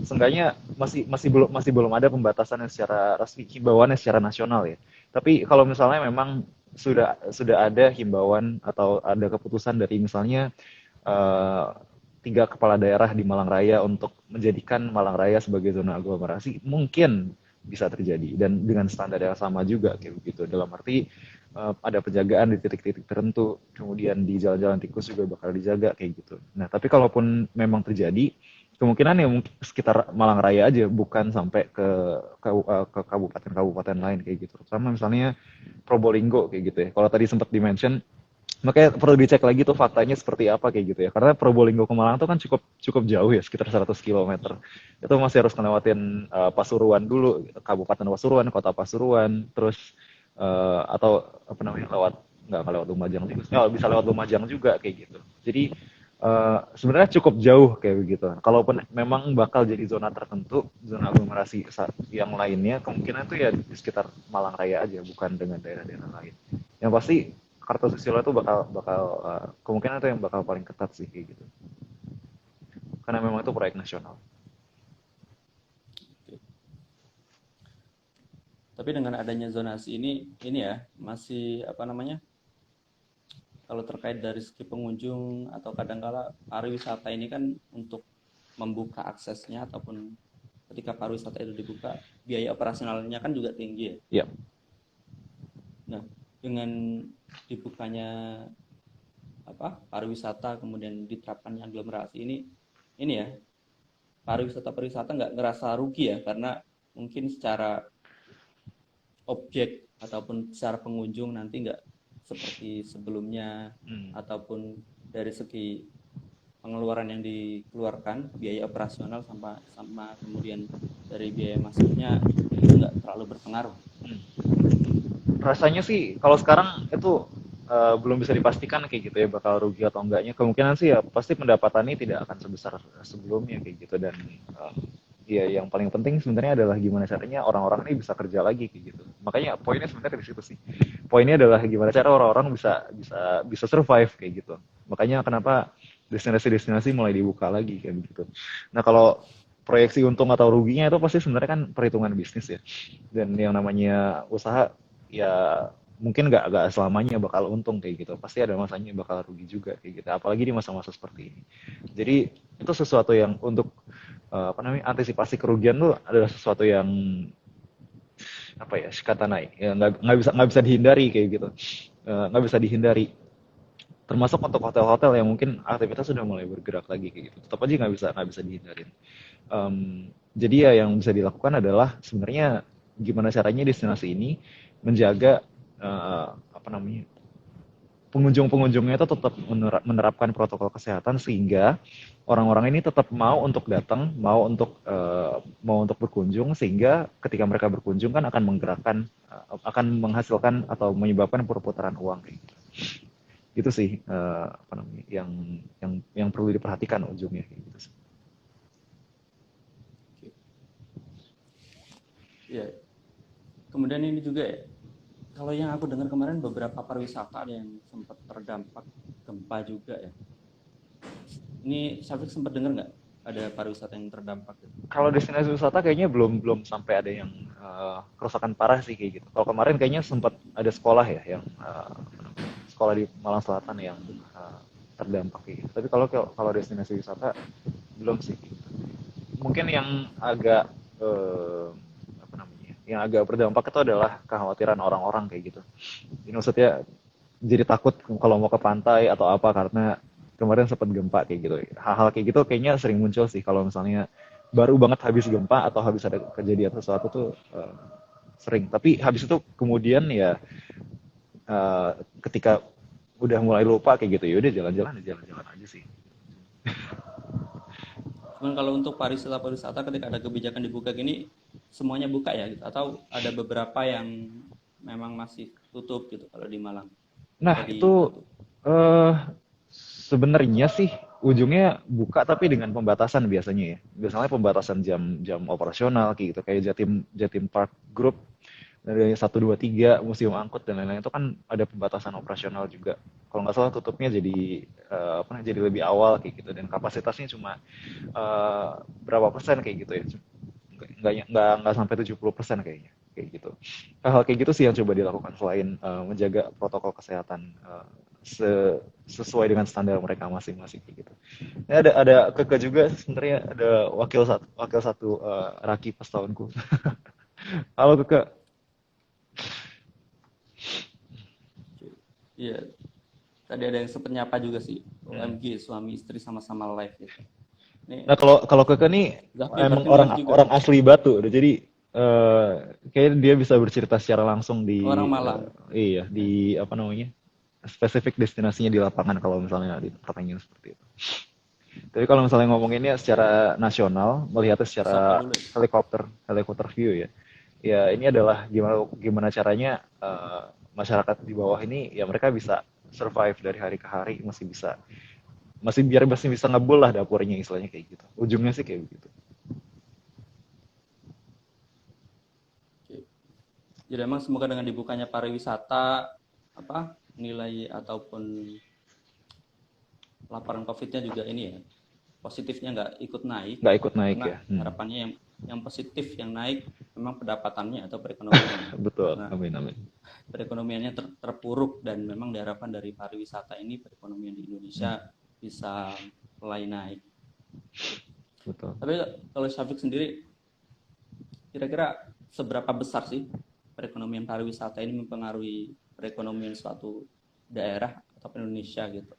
Seenggaknya masih belum ada pembatasan yang secara resmi, himbauannya secara nasional ya. Tapi kalau misalnya memang sudah ada himbauan atau ada keputusan dari misalnya 3 kepala daerah di Malang Raya untuk menjadikan Malang Raya sebagai zona aglomerasi, mungkin bisa terjadi dan dengan standar yang sama juga kayak begitu. Dalam arti ada penjagaan di titik-titik tertentu, kemudian di jalan-jalan tikus juga bakal dijaga kayak gitu. Nah, tapi kalaupun memang terjadi, kemungkinan ya mungkin sekitar Malang Raya aja, bukan sampai ke kabupaten-kabupaten lain kayak gitu. Terutama misalnya Probolinggo kayak gitu ya. Kalau tadi sempat dimention, makanya perlu dicek lagi tuh faktanya seperti apa kayak gitu ya. Karena Probolinggo ke Malang tuh kan cukup jauh ya, sekitar 100 km. Itu masih harus ngelewatin Pasuruan dulu, Kabupaten Pasuruan, Kota Pasuruan, terus atau nggak lewat Lumajang juga, bisa lewat Lumajang juga kayak gitu. Jadi sebenarnya cukup jauh kayak begitu. Kalaupun memang bakal jadi zona tertentu, zona aglomerasi yang lainnya, kemungkinan itu ya di sekitar Malang Raya aja, bukan dengan daerah-daerah lain. Yang pasti Kartosusilo itu bakal kemungkinan itu yang bakal paling ketat sih kayak gitu. Karena memang itu proyek nasional. Tapi dengan adanya zonasi ini ya masih kalau terkait dari segi pengunjung atau kadangkala pariwisata ini kan untuk membuka aksesnya ataupun ketika pariwisata itu dibuka, biaya operasionalnya kan juga tinggi ya. Yep. Nah, dengan dibukanya pariwisata kemudian diterapkannya aglomerasi ini ya pariwisata nggak ngerasa rugi ya, karena mungkin secara objek ataupun secara pengunjung nanti nggak seperti sebelumnya, ataupun dari segi pengeluaran yang dikeluarkan, biaya operasional sama kemudian dari biaya masuknya itu nggak terlalu berpengaruh. Rasanya sih kalau sekarang itu belum bisa dipastikan kayak gitu ya bakal rugi atau enggaknya. Kemungkinan sih ya pasti pendapatannya tidak akan sebesar sebelumnya kayak gitu, dan ya yang paling penting sebenarnya adalah gimana caranya orang-orang ini bisa kerja lagi kayak gitu. Makanya poinnya sebenarnya di situ sih. Poinnya adalah gimana cara orang-orang bisa bisa bisa survive kayak gitu. Makanya kenapa destinasi-destinasi mulai dibuka lagi kayak gitu. Nah, kalau proyeksi untung atau ruginya itu pasti sebenarnya kan perhitungan bisnis ya. Dan yang namanya usaha ya mungkin nggak selamanya bakal untung kayak gitu. Pasti ada masanya bakal rugi juga kayak gitu. Apalagi di masa-masa seperti ini. Jadi itu sesuatu yang untuk apa namanya antisipasi kerugian tuh adalah sesuatu yang apa ya kata naik ya nggak bisa dihindari kayak gitu, nggak bisa dihindari, termasuk untuk hotel-hotel yang mungkin aktivitas sudah mulai bergerak lagi kayak gitu, tetap aja nggak bisa dihindarin. Jadi ya yang bisa dilakukan adalah sebenarnya gimana caranya destinasi ini menjaga apa namanya pengunjung-pengunjungnya itu tetap menerapkan protokol kesehatan sehingga orang-orang ini tetap mau untuk datang, mau untuk berkunjung, sehingga ketika mereka berkunjung kan akan menggerakkan, akan menghasilkan atau menyebabkan perputaran uang kayak gitu. Itu sih apa namanya yang perlu diperhatikan ujungnya kayak gitu sih. Ya, kemudian ini juga ya, kalau yang aku dengar kemarin beberapa pariwisata yang sempat terdampak gempa juga ya. Ini Syafiq sempat dengar nggak ada pariwisata yang terdampak gitu? Kalau destinasi wisata kayaknya belum sampai ada yang kerusakan parah sih kayak gitu. Kalau kemarin kayaknya sempat ada sekolah ya yang sekolah di Malang Selatan yang terdampak kayak gitu. Tapi kalau destinasi wisata belum sih. Mungkin yang agak apa namanya? Yang agak berdampak itu adalah kekhawatiran orang-orang kayak gitu. Jadi maksudnya jadi takut kalau mau ke pantai atau apa karena kemarin sempat gempa kayak gitu. Hal-hal kayak gitu kayaknya sering muncul sih kalau misalnya baru banget habis gempa atau habis ada kejadian sesuatu tuh sering. Tapi habis itu kemudian ya uh, ketika udah mulai lupa kayak gitu ya udah jalan-jalan aja sih. Cuman kalau untuk pariwisata ketika ada kebijakan dibuka gini semuanya buka ya gitu, atau ada beberapa yang memang masih tutup gitu kalau di Malang Nah, atau di itu Batu. eh sebenarnya sih ujungnya buka tapi dengan pembatasan biasanya ya. Biasanya pembatasan jam operasional kayak gitu kayak Jatim Jatim Park Group dari 1, 2, 3 museum angkut dan lain-lain itu kan ada pembatasan operasional juga. Kalau nggak salah tutupnya jadi jadi lebih awal kayak gitu dan kapasitasnya cuma eh, berapa persen kayak gitu ya. Nggak sampai 70% kayaknya kayak gitu. Hal-hal kayak gitu sih yang coba dilakukan selain menjaga protokol kesehatan sesuai dengan standar mereka masing-masing kayak gitu. Ya, ada Keke juga sebenarnya ada wakil satu Raki pas tahunku. Halo Keke. Iya, tadi ada yang sempat nyapa juga sih, Hmm. OMG suami istri sama-sama live gitu. Ini Nah kalau Keke nih Zafmi emang berarti orang live juga orang nih, asli Batu, jadi kayaknya dia bisa bercerita secara langsung orang di Malang. iya di apa namanya spesifik destinasinya di lapangan kalau misalnya di pertanyaan seperti itu. Tapi kalau misalnya ngomonginnya secara nasional, melihatnya Sapa secara dulu ya. helikopter view ya. Ya ini adalah gimana gimana caranya masyarakat di bawah ini ya mereka bisa survive dari hari ke hari, masih bisa ngebul lah dapurnya istilahnya kayak gitu. Ujungnya sih kayak begitu. Oke. Jadi emang semoga dengan dibukanya pariwisata, apa nilai ataupun laporan COVID-nya juga ini ya, positifnya nggak ikut naik, Nggak ikut naik karena ya. Hmm. harapannya yang positif yang naik memang pendapatannya atau perekonomiannya, Betul. karena Amin amin. perekonomiannya terpuruk dan memang diharapkan dari pariwisata ini perekonomian di Hmm. Indonesia bisa mulai naik. Betul. Tapi kalau Syafiq sendiri kira-kira seberapa besar sih perekonomian pariwisata ini mempengaruhi perekonomian suatu daerah atau Indonesia gitu?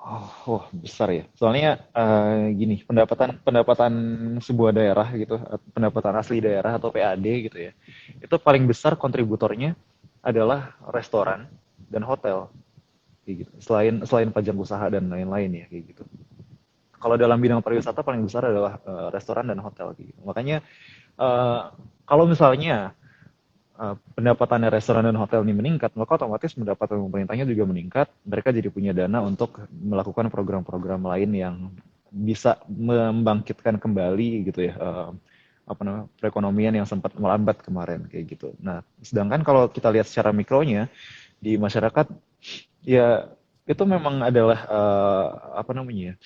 Wah, besar ya. Soalnya gini, pendapatan pendapatan sebuah daerah gitu, pendapatan asli daerah atau PAD gitu ya. Itu paling besar kontributornya adalah restoran dan hotel kayak gitu. Selain selain pajak usaha dan lain-lain ya kayak gitu. Kalau dalam bidang pariwisata paling besar adalah restoran dan hotel kayak gitu. Makanya eh, kalau misalnya pendapatannya restoran dan hotel ini meningkat, maka otomatis pendapatan pemerintahnya juga meningkat. Mereka jadi punya dana untuk melakukan program-program lain yang bisa membangkitkan kembali gitu ya, apa namanya, perekonomian yang sempat melambat kemarin kayak gitu. Nah, sedangkan kalau kita lihat secara mikronya di masyarakat, ya itu memang adalah apa namanya, ya,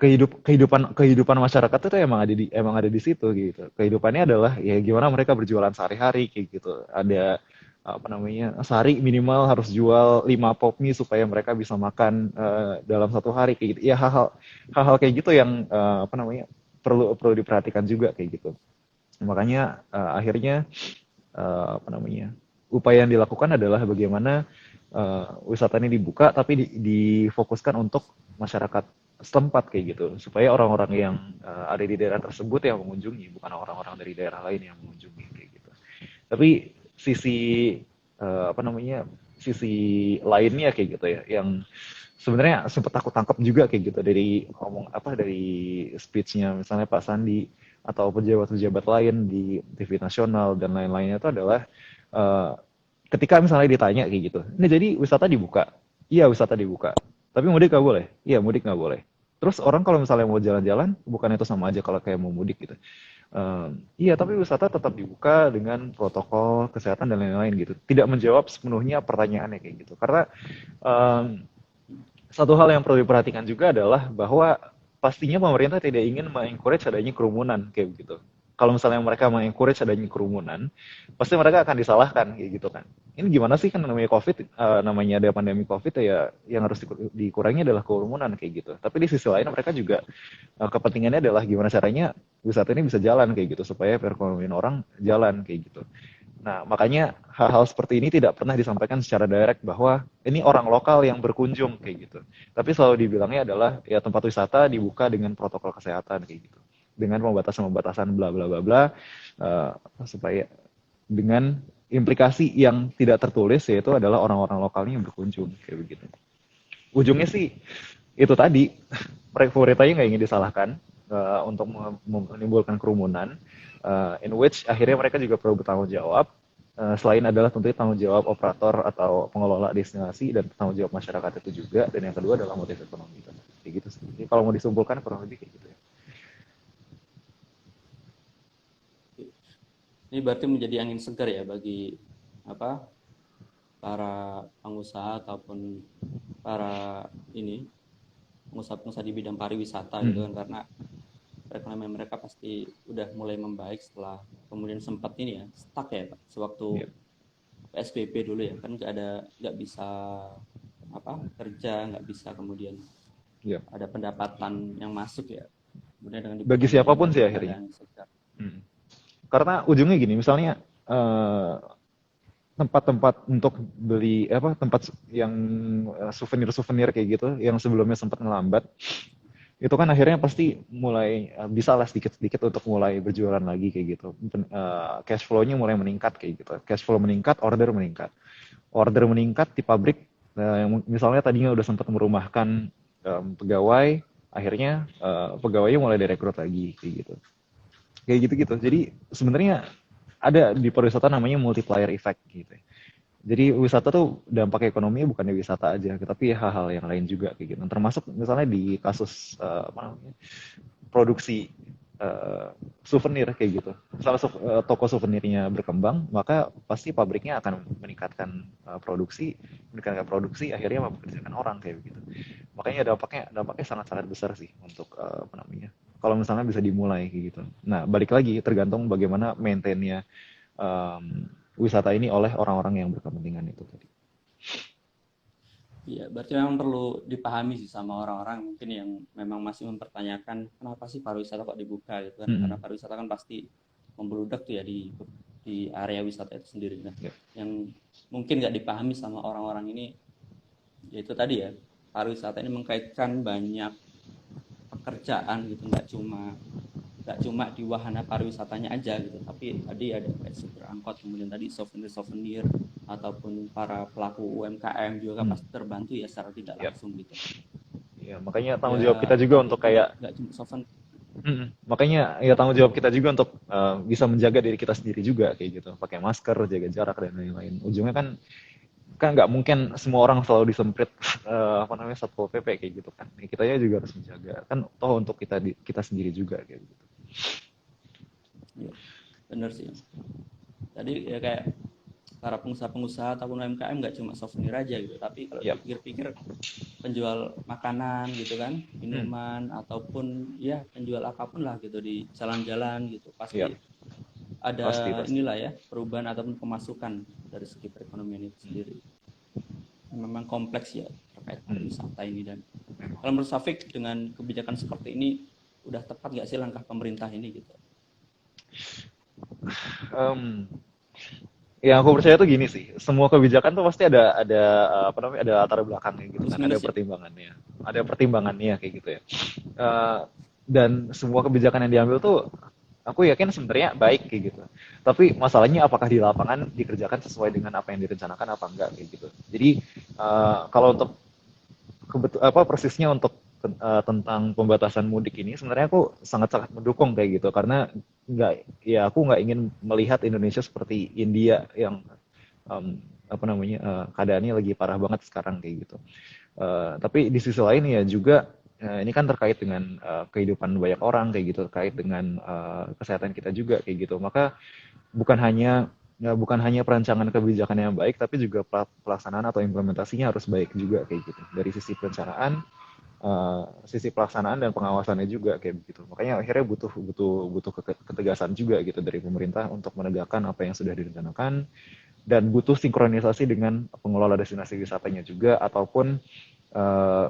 kehidupan kehidupan masyarakat itu emang ada di situ gitu. Kehidupannya adalah ya gimana mereka berjualan sehari-hari kayak gitu. Ada apa namanya, sehari minimal harus jual 5 pop mie supaya mereka bisa makan dalam satu hari kayak gitu. Ya hal-hal kayak gitu yang apa namanya, perlu perlu diperhatikan juga kayak gitu. Makanya akhirnya apa namanya, upaya yang dilakukan adalah bagaimana wisata ini dibuka tapi difokuskan untuk masyarakat setempat kayak gitu supaya orang-orang yang ada di daerah tersebut yang mengunjungi, bukan orang-orang dari daerah lain yang mengunjungi kayak gitu. Tapi sisi apa namanya, sisi lainnya kayak gitu ya yang sebenarnya sempat aku tangkap juga kayak gitu dari ngomong apa, dari speechnya misalnya Pak Sandi atau pejabat-pejabat lain di TV nasional dan lain-lainnya itu adalah eh, ketika misalnya ditanya kayak gitu, ini jadi wisata dibuka, iya wisata dibuka, tapi mudik nggak boleh, iya mudik nggak boleh. Terus orang kalau misalnya mau jalan-jalan, bukan itu sama aja kalau kayak mau mudik gitu. Iya, tapi wisata tetap dibuka dengan protokol kesehatan dan lain-lain gitu. Tidak menjawab sepenuhnya pertanyaannya kayak gitu. Karena em, satu hal yang perlu diperhatikan juga adalah bahwa pastinya pemerintah tidak ingin mengencourage adanya kerumunan kayak begitu. Kalau misalnya mereka mengencourage adanya kerumunan, pasti mereka akan disalahkan kayak gitu kan. Ini gimana sih, kan namanya COVID, namanya ada pandemi COVID ya, yang harus dikurangi adalah kerumunan kayak gitu. Tapi di sisi lain mereka juga kepentingannya adalah gimana caranya wisata ini bisa jalan kayak gitu supaya perekonomian orang jalan kayak gitu. Nah, makanya hal-hal seperti ini tidak pernah disampaikan secara direct bahwa ini orang lokal yang berkunjung kayak gitu. Tapi selalu dibilangnya adalah ya tempat wisata dibuka dengan protokol kesehatan kayak gitu. Dengan pembatasan-pembatasan bla bla bla bla supaya dengan implikasi yang tidak tertulis yaitu adalah orang-orang lokalnya yang berkunjung kayak begitu. Ujungnya sih itu tadi, pemerintahnya nggak ingin disalahkan untuk menimbulkan kerumunan, in which akhirnya mereka juga perlu bertanggung jawab. Selain adalah tentunya tanggung jawab operator atau pengelola destinasi dan tanggung jawab masyarakat itu juga, dan yang kedua adalah motif ekonomi itu. Kayak gitu sih. Jadi kalau mau disimpulkan kurang lebih kayak gitu ya. Ini berarti menjadi angin segar ya bagi apa para pengusaha ataupun para ini pengusaha-pengusaha di bidang pariwisata gitu Hmm. kan, karena perekonomian mereka pasti udah mulai membaik setelah kemudian sempat ini ya stuck ya Pak, sewaktu Ya, PSBB dulu ya kan, nggak bisa apa kerja, nggak bisa kemudian ya. ada pendapatan yang masuk ya, kemudian dengan Bagi dibukanya ini siapapun sih berarti ada akhirnya. angin segar. Hmm. Karena ujungnya gini, misalnya tempat-tempat untuk beli apa, tempat yang souvenir-souvenir kayak gitu yang sebelumnya sempat ngelambat, itu kan akhirnya pasti mulai bisa lah sedikit-sedikit untuk mulai berjualan lagi kayak gitu. Cash flow-nya mulai meningkat kayak gitu. Cash flow meningkat, order meningkat. Order meningkat di pabrik, yang misalnya tadinya udah sempat merumahkan pegawai, akhirnya pegawainya mulai direkrut lagi kayak gitu. Kayak gitu-gitu. Jadi sebenarnya ada di pariwisata namanya multiplier effect gitu. Jadi wisata tuh dampak ekonomi bukannya wisata aja, tapi hal-hal yang lain juga kayak gitu. Termasuk misalnya di kasus apa namanya, produksi souvenir kayak gitu. Misalnya toko souvenirnya berkembang, maka pasti pabriknya akan meningkatkan produksi, akhirnya mempekerjakan orang kayak begitu. Makanya dampaknya sangat-sangat besar sih untuk apa namanya. Kalau misalnya bisa dimulai kayak gitu. Nah, balik lagi tergantung bagaimana maintainnya wisata ini oleh orang-orang yang berkepentingan itu tadi. Iya, berarti memang perlu dipahami sih sama orang-orang mungkin yang memang masih mempertanyakan kenapa sih pariwisata kok dibuka gitu kan, karena Mm-mm. pariwisata kan pasti membludak tuh ya di area wisata itu sendiri. Nah, Ya. yang mungkin nggak dipahami sama orang-orang ini yaitu tadi ya, pariwisata ini mengkaitkan banyak pekerjaan gitu, nggak cuma di wahana pariwisatanya aja gitu, tapi tadi ada kayak supir angkot, kemudian tadi souvenir ataupun para pelaku UMKM juga Hmm. pasti terbantu ya secara tidak Ya, langsung gitu. ya, makanya tanggung jawab Ya kita juga tadi untuk kayak nggak cuma souvenir. makanya ya tanggung jawab kita juga untuk bisa menjaga diri kita sendiri juga kayak gitu, pakai masker, jaga jarak dan lain-lain. Ujungnya kan kan nggak mungkin semua orang selalu disemprit apa namanya satpol pp kayak gitu kan. Ya, kitanya juga harus menjaga kan toh untuk kita sendiri juga kayak gitu. Ya, bener sih. Tadi ya kayak para pengusaha-pengusaha ataupun UMKM nggak cuma souvenir aja gitu, tapi kalau Yap. dipikir-pikir penjual makanan gitu kan, Hmm. minuman ataupun ya penjual apapun lah gitu di jalan-jalan gitu, pasti Yap. ada Pasti. inilah ya perubahan ataupun pemasukan dari segi perekonomian itu sendiri. Memang kompleks ya terkait Hmm. pariwisata ini. Dan kalau menurut Safik dengan kebijakan seperti ini udah tepat nggak sih langkah pemerintah ini gitu? Em, yang aku percaya tuh gini sih, semua kebijakan tuh pasti ada apa namanya ada latar belakangnya gitu Plus kan, ada minus ya. pertimbangannya kayak gitu ya. Eh, dan semua kebijakan yang diambil tuh aku yakin sebenarnya baik kayak gitu. Tapi masalahnya apakah di lapangan dikerjakan sesuai dengan apa yang direncanakan apa enggak kayak gitu. Jadi kalau untuk apa persisnya untuk tentang pembatasan mudik ini sebenarnya aku sangat-sangat mendukung kayak gitu karena aku nggak ingin melihat Indonesia seperti India yang apa namanya keadaannya lagi parah banget sekarang kayak gitu. Tapi di sisi lain ya juga ini kan terkait dengan kehidupan banyak orang kayak gitu, terkait dengan kesehatan kita juga kayak gitu. Maka bukan hanya perancangan kebijakan yang baik, tapi juga pelaksanaan atau implementasinya harus baik juga kayak gitu. Dari sisi perencanaan, sisi pelaksanaan dan pengawasannya juga kayak begitu. Makanya akhirnya butuh butuh butuh ketegasan juga gitu dari pemerintah untuk menegakkan apa yang sudah direncanakan dan butuh sinkronisasi dengan pengelola destinasi wisatanya juga ataupun eh,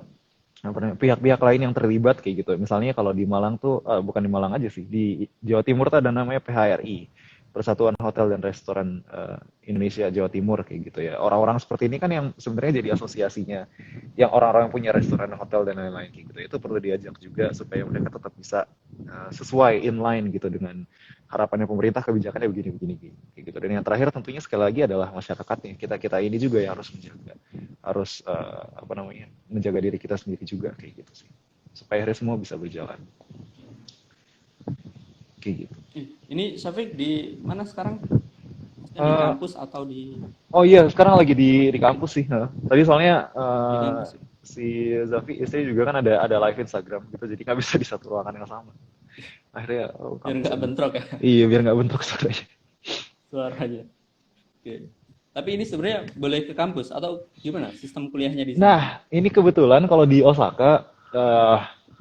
pihak-pihak lain yang terlibat kayak gitu. Misalnya kalau di Malang tuh bukan di Malang aja sih, di Jawa Timur tuh ada namanya PHRI, Persatuan Hotel dan Restoran Indonesia Jawa Timur kayak gitu ya. Orang-orang seperti ini kan yang sebenarnya jadi asosiasinya, yang orang-orang yang punya restoran, hotel dan lain-lain kayak gitu. Itu perlu diajak juga supaya mereka tetap bisa sesuai inline gitu dengan harapannya pemerintah kebijakannya begini-begini kayak gitu. Dan yang terakhir tentunya sekali lagi adalah masyarakatnya. Kita ini juga yang harus menjaga, harus apa namanya menjaga diri kita sendiri juga kayak gitu sih supaya hari semua bisa berjalan kayak gitu. Ini Safik di mana sekarang? Maksudnya di Uh, kampus atau di oh iya sekarang lagi di kampus sih. Tadi soalnya kampus ya? si Zafi istri juga kan ada live Instagram gitu jadi nggak bisa di satu ruangan yang sama. Akhirnya Biar kampus nggak aja. bentrok ya Iya biar nggak bentrok suaranya. suaranya. Oke. Tapi ini sebenarnya boleh ke kampus atau gimana sistem kuliahnya di sana? Nah, ini kebetulan kalau di Osaka,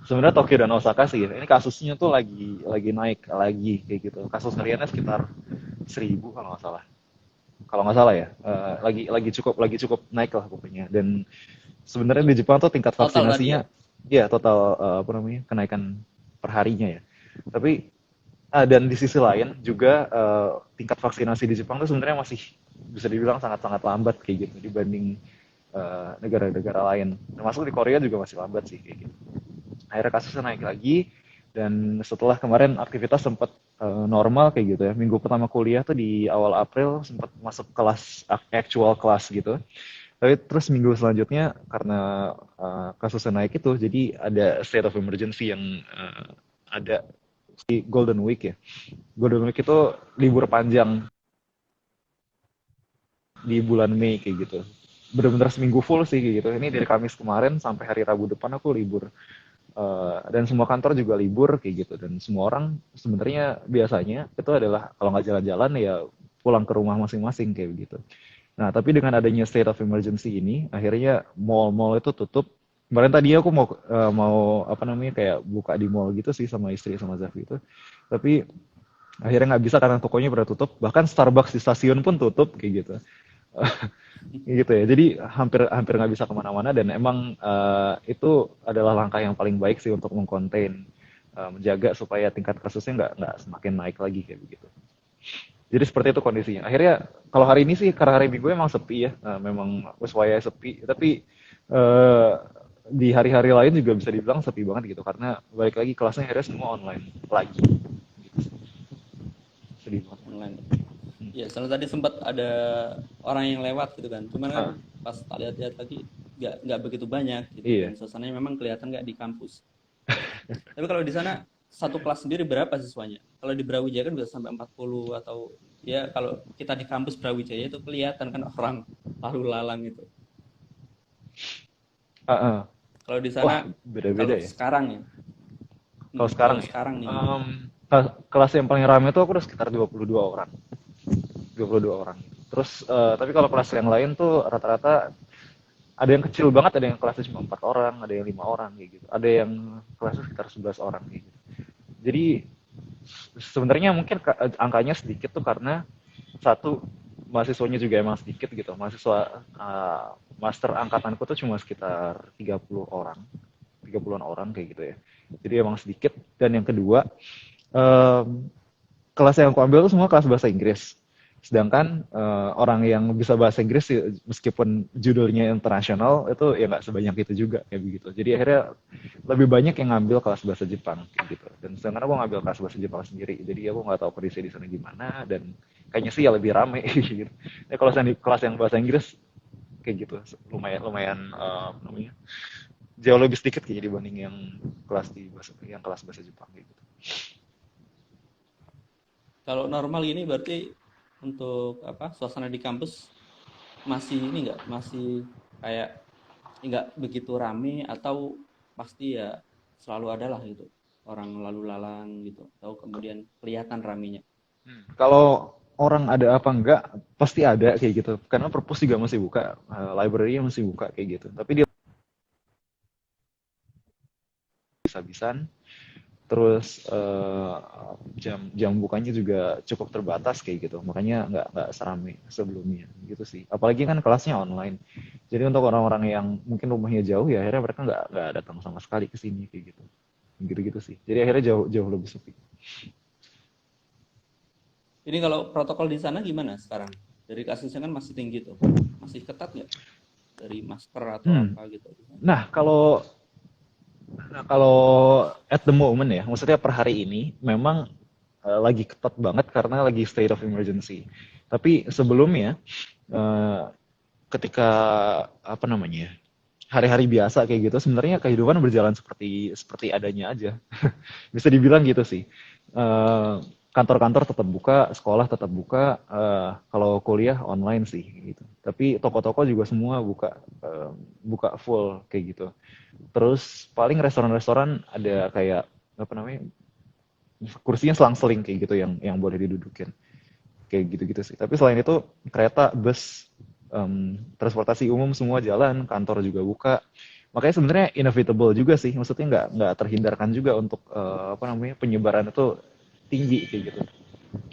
sebenarnya Tokyo dan Osaka sih, ini kasusnya tuh lagi naik lagi kayak gitu. Kasus hariannya sekitar 1.000 kalau nggak salah. Kalau nggak salah ya, lagi cukup naik lah pokoknya. Dan sebenarnya Untuk di Jepang tuh tingkat total tadi ya? vaksinasinya, ya total apa namanya kenaikan perharinya ya. Tapi dan di sisi lain juga tingkat vaksinasi di Jepang tuh sebenarnya masih bisa dibilang sangat-sangat lambat kayak gitu dibanding negara-negara lain. Termasuk di Korea juga masih lambat sih kayak gitu. Akhirnya kasusnya naik lagi dan setelah kemarin aktivitas sempat normal kayak gitu ya. Minggu pertama kuliah tuh di awal April sempat masuk kelas actual kelas gitu. Tapi terus minggu selanjutnya karena kasusnya naik itu jadi ada state of emergency yang ada di Golden Week ya. Golden Week itu libur panjang di bulan Mei kayak gitu. Bener-bener seminggu full sih kayak gitu. Ini dari Kamis kemarin sampai hari Rabu depan aku libur. Dan semua kantor juga libur kayak gitu. Dan semua orang sebenarnya biasanya itu adalah kalau nggak jalan-jalan ya pulang ke rumah masing-masing kayak begitu. Nah, tapi dengan adanya state of emergency ini, akhirnya mall-mall itu tutup. Kemarin tadi aku mau apa namanya kayak buka di mall gitu sih sama istri sama Zafi itu. Tapi akhirnya nggak bisa karena tokonya pada tutup. Bahkan Starbucks di stasiun pun tutup kayak gitu. Gitu ya. Jadi hampir hampir nggak bisa kemana-mana dan emang itu adalah langkah yang paling baik sih untuk mengkonten, menjaga supaya tingkat kasusnya nggak semakin naik lagi kayak begitu. Jadi seperti itu kondisinya. Akhirnya kalau hari ini sih karena hari Minggu emang sepi ya, memang Uswaya sepi. Tapi eh, di hari-hari lain juga bisa dibilang sepi banget gitu karena balik lagi kelasnya akhirnya semua online lagi gitu. Sedih banget. online. Ya, soalnya tadi sempat ada orang yang lewat gitu kan. Cuman kan Ah, pas tak lihat-lihat lagi nggak begitu banyak gitu iya. dan suasananya memang kelihatan nggak di kampus. Tapi kalau di sana satu kelas sendiri berapa siswanya? Kalau di Brawijaya kan bisa sampai 40 atau ya kalau kita di kampus Brawijaya itu kelihatan kan orang lalu lalang itu. Ah, ah. Kalau di Wah, sana beda-beda kalau ya. sekarang ya, Kalau sekarang kalau ya, sekarang nih gimana? kelas yang paling ramai itu aku udah sekitar 22 orang. 22 orang. Terus, tapi kalau kelas yang lain tuh rata-rata ada yang kecil banget, ada yang kelasnya cuma 4 orang, ada yang 5 orang kayak gitu. Ada yang kelasnya sekitar 11 orang kayak gitu. Jadi sebenarnya mungkin angkanya sedikit tuh karena satu mahasiswanya juga emang sedikit gitu. Mahasiswa master angkatanku tuh cuma sekitar 30 orang, 30-an orang kayak gitu ya. Jadi emang sedikit. Dan yang kedua, em, kelas yang aku ambil tuh semua kelas bahasa Inggris. Sedangkan orang yang bisa bahasa Inggris meskipun judulnya internasional itu ya nggak sebanyak itu juga kayak begitu. Jadi akhirnya lebih banyak yang ngambil kelas bahasa Jepang kayak gitu. Dan sedangkan aku ngambil kelas bahasa Jepang sendiri. Jadi aku nggak tahu kondisi di sana gimana dan kayaknya sih ya lebih rame gitu. Nah, kalau yang di kelas yang bahasa Inggris kayak gitu lumayan lumayan namanya jauh lebih sedikit kayaknya dibanding yang kelas di bahasa yang kelas bahasa Jepang kayak gitu. Kalau normal ini berarti untuk apa suasana di kampus masih ini nggak masih kayak nggak begitu rame atau pasti ya selalu ada lah gitu orang lalu lalang gitu atau kemudian kelihatan ramenya. Kalau orang ada apa enggak, pasti ada kayak gitu. Karena perpus juga masih buka, library masih buka kayak gitu. Tapi dia bisa-bisan, terus jam jam bukanya juga cukup terbatas kayak gitu. Makanya nggak serame sebelumnya gitu sih. Apalagi kan kelasnya online. Jadi untuk orang-orang yang mungkin rumahnya jauh ya akhirnya mereka nggak datang sama sekali ke sini kayak gitu. Gitu-gitu sih. Jadi akhirnya jauh jauh lebih sepi. Ini kalau protokol di sana gimana sekarang? Dari kasusnya kan masih tinggi tuh, masih ketat nggak dari masker atau Hmm. apa gitu? Nah, kalau at the moment ya, maksudnya per hari ini memang lagi ketat banget karena lagi state of emergency. Tapi sebelumnya, eh, ketika apa namanya, hari-hari biasa kayak gitu, sebenarnya kehidupan berjalan seperti seperti adanya aja. Bisa dibilang gitu sih. Eh, Kantor-kantor tetap buka, sekolah tetap buka. Kalau kuliah online sih gitu. Tapi toko-toko juga semua buka, buka full kayak gitu. Terus paling restoran-restoran ada kayak apa namanya kursinya selang-seling kayak gitu yang boleh didudukin kayak gitu-gitu sih. Tapi selain itu kereta, bus, transportasi umum semua jalan, kantor juga buka. Makanya sebenarnya inevitable juga sih, maksudnya nggak terhindarkan juga untuk apa namanya penyebaran itu tinggi kayak gitu.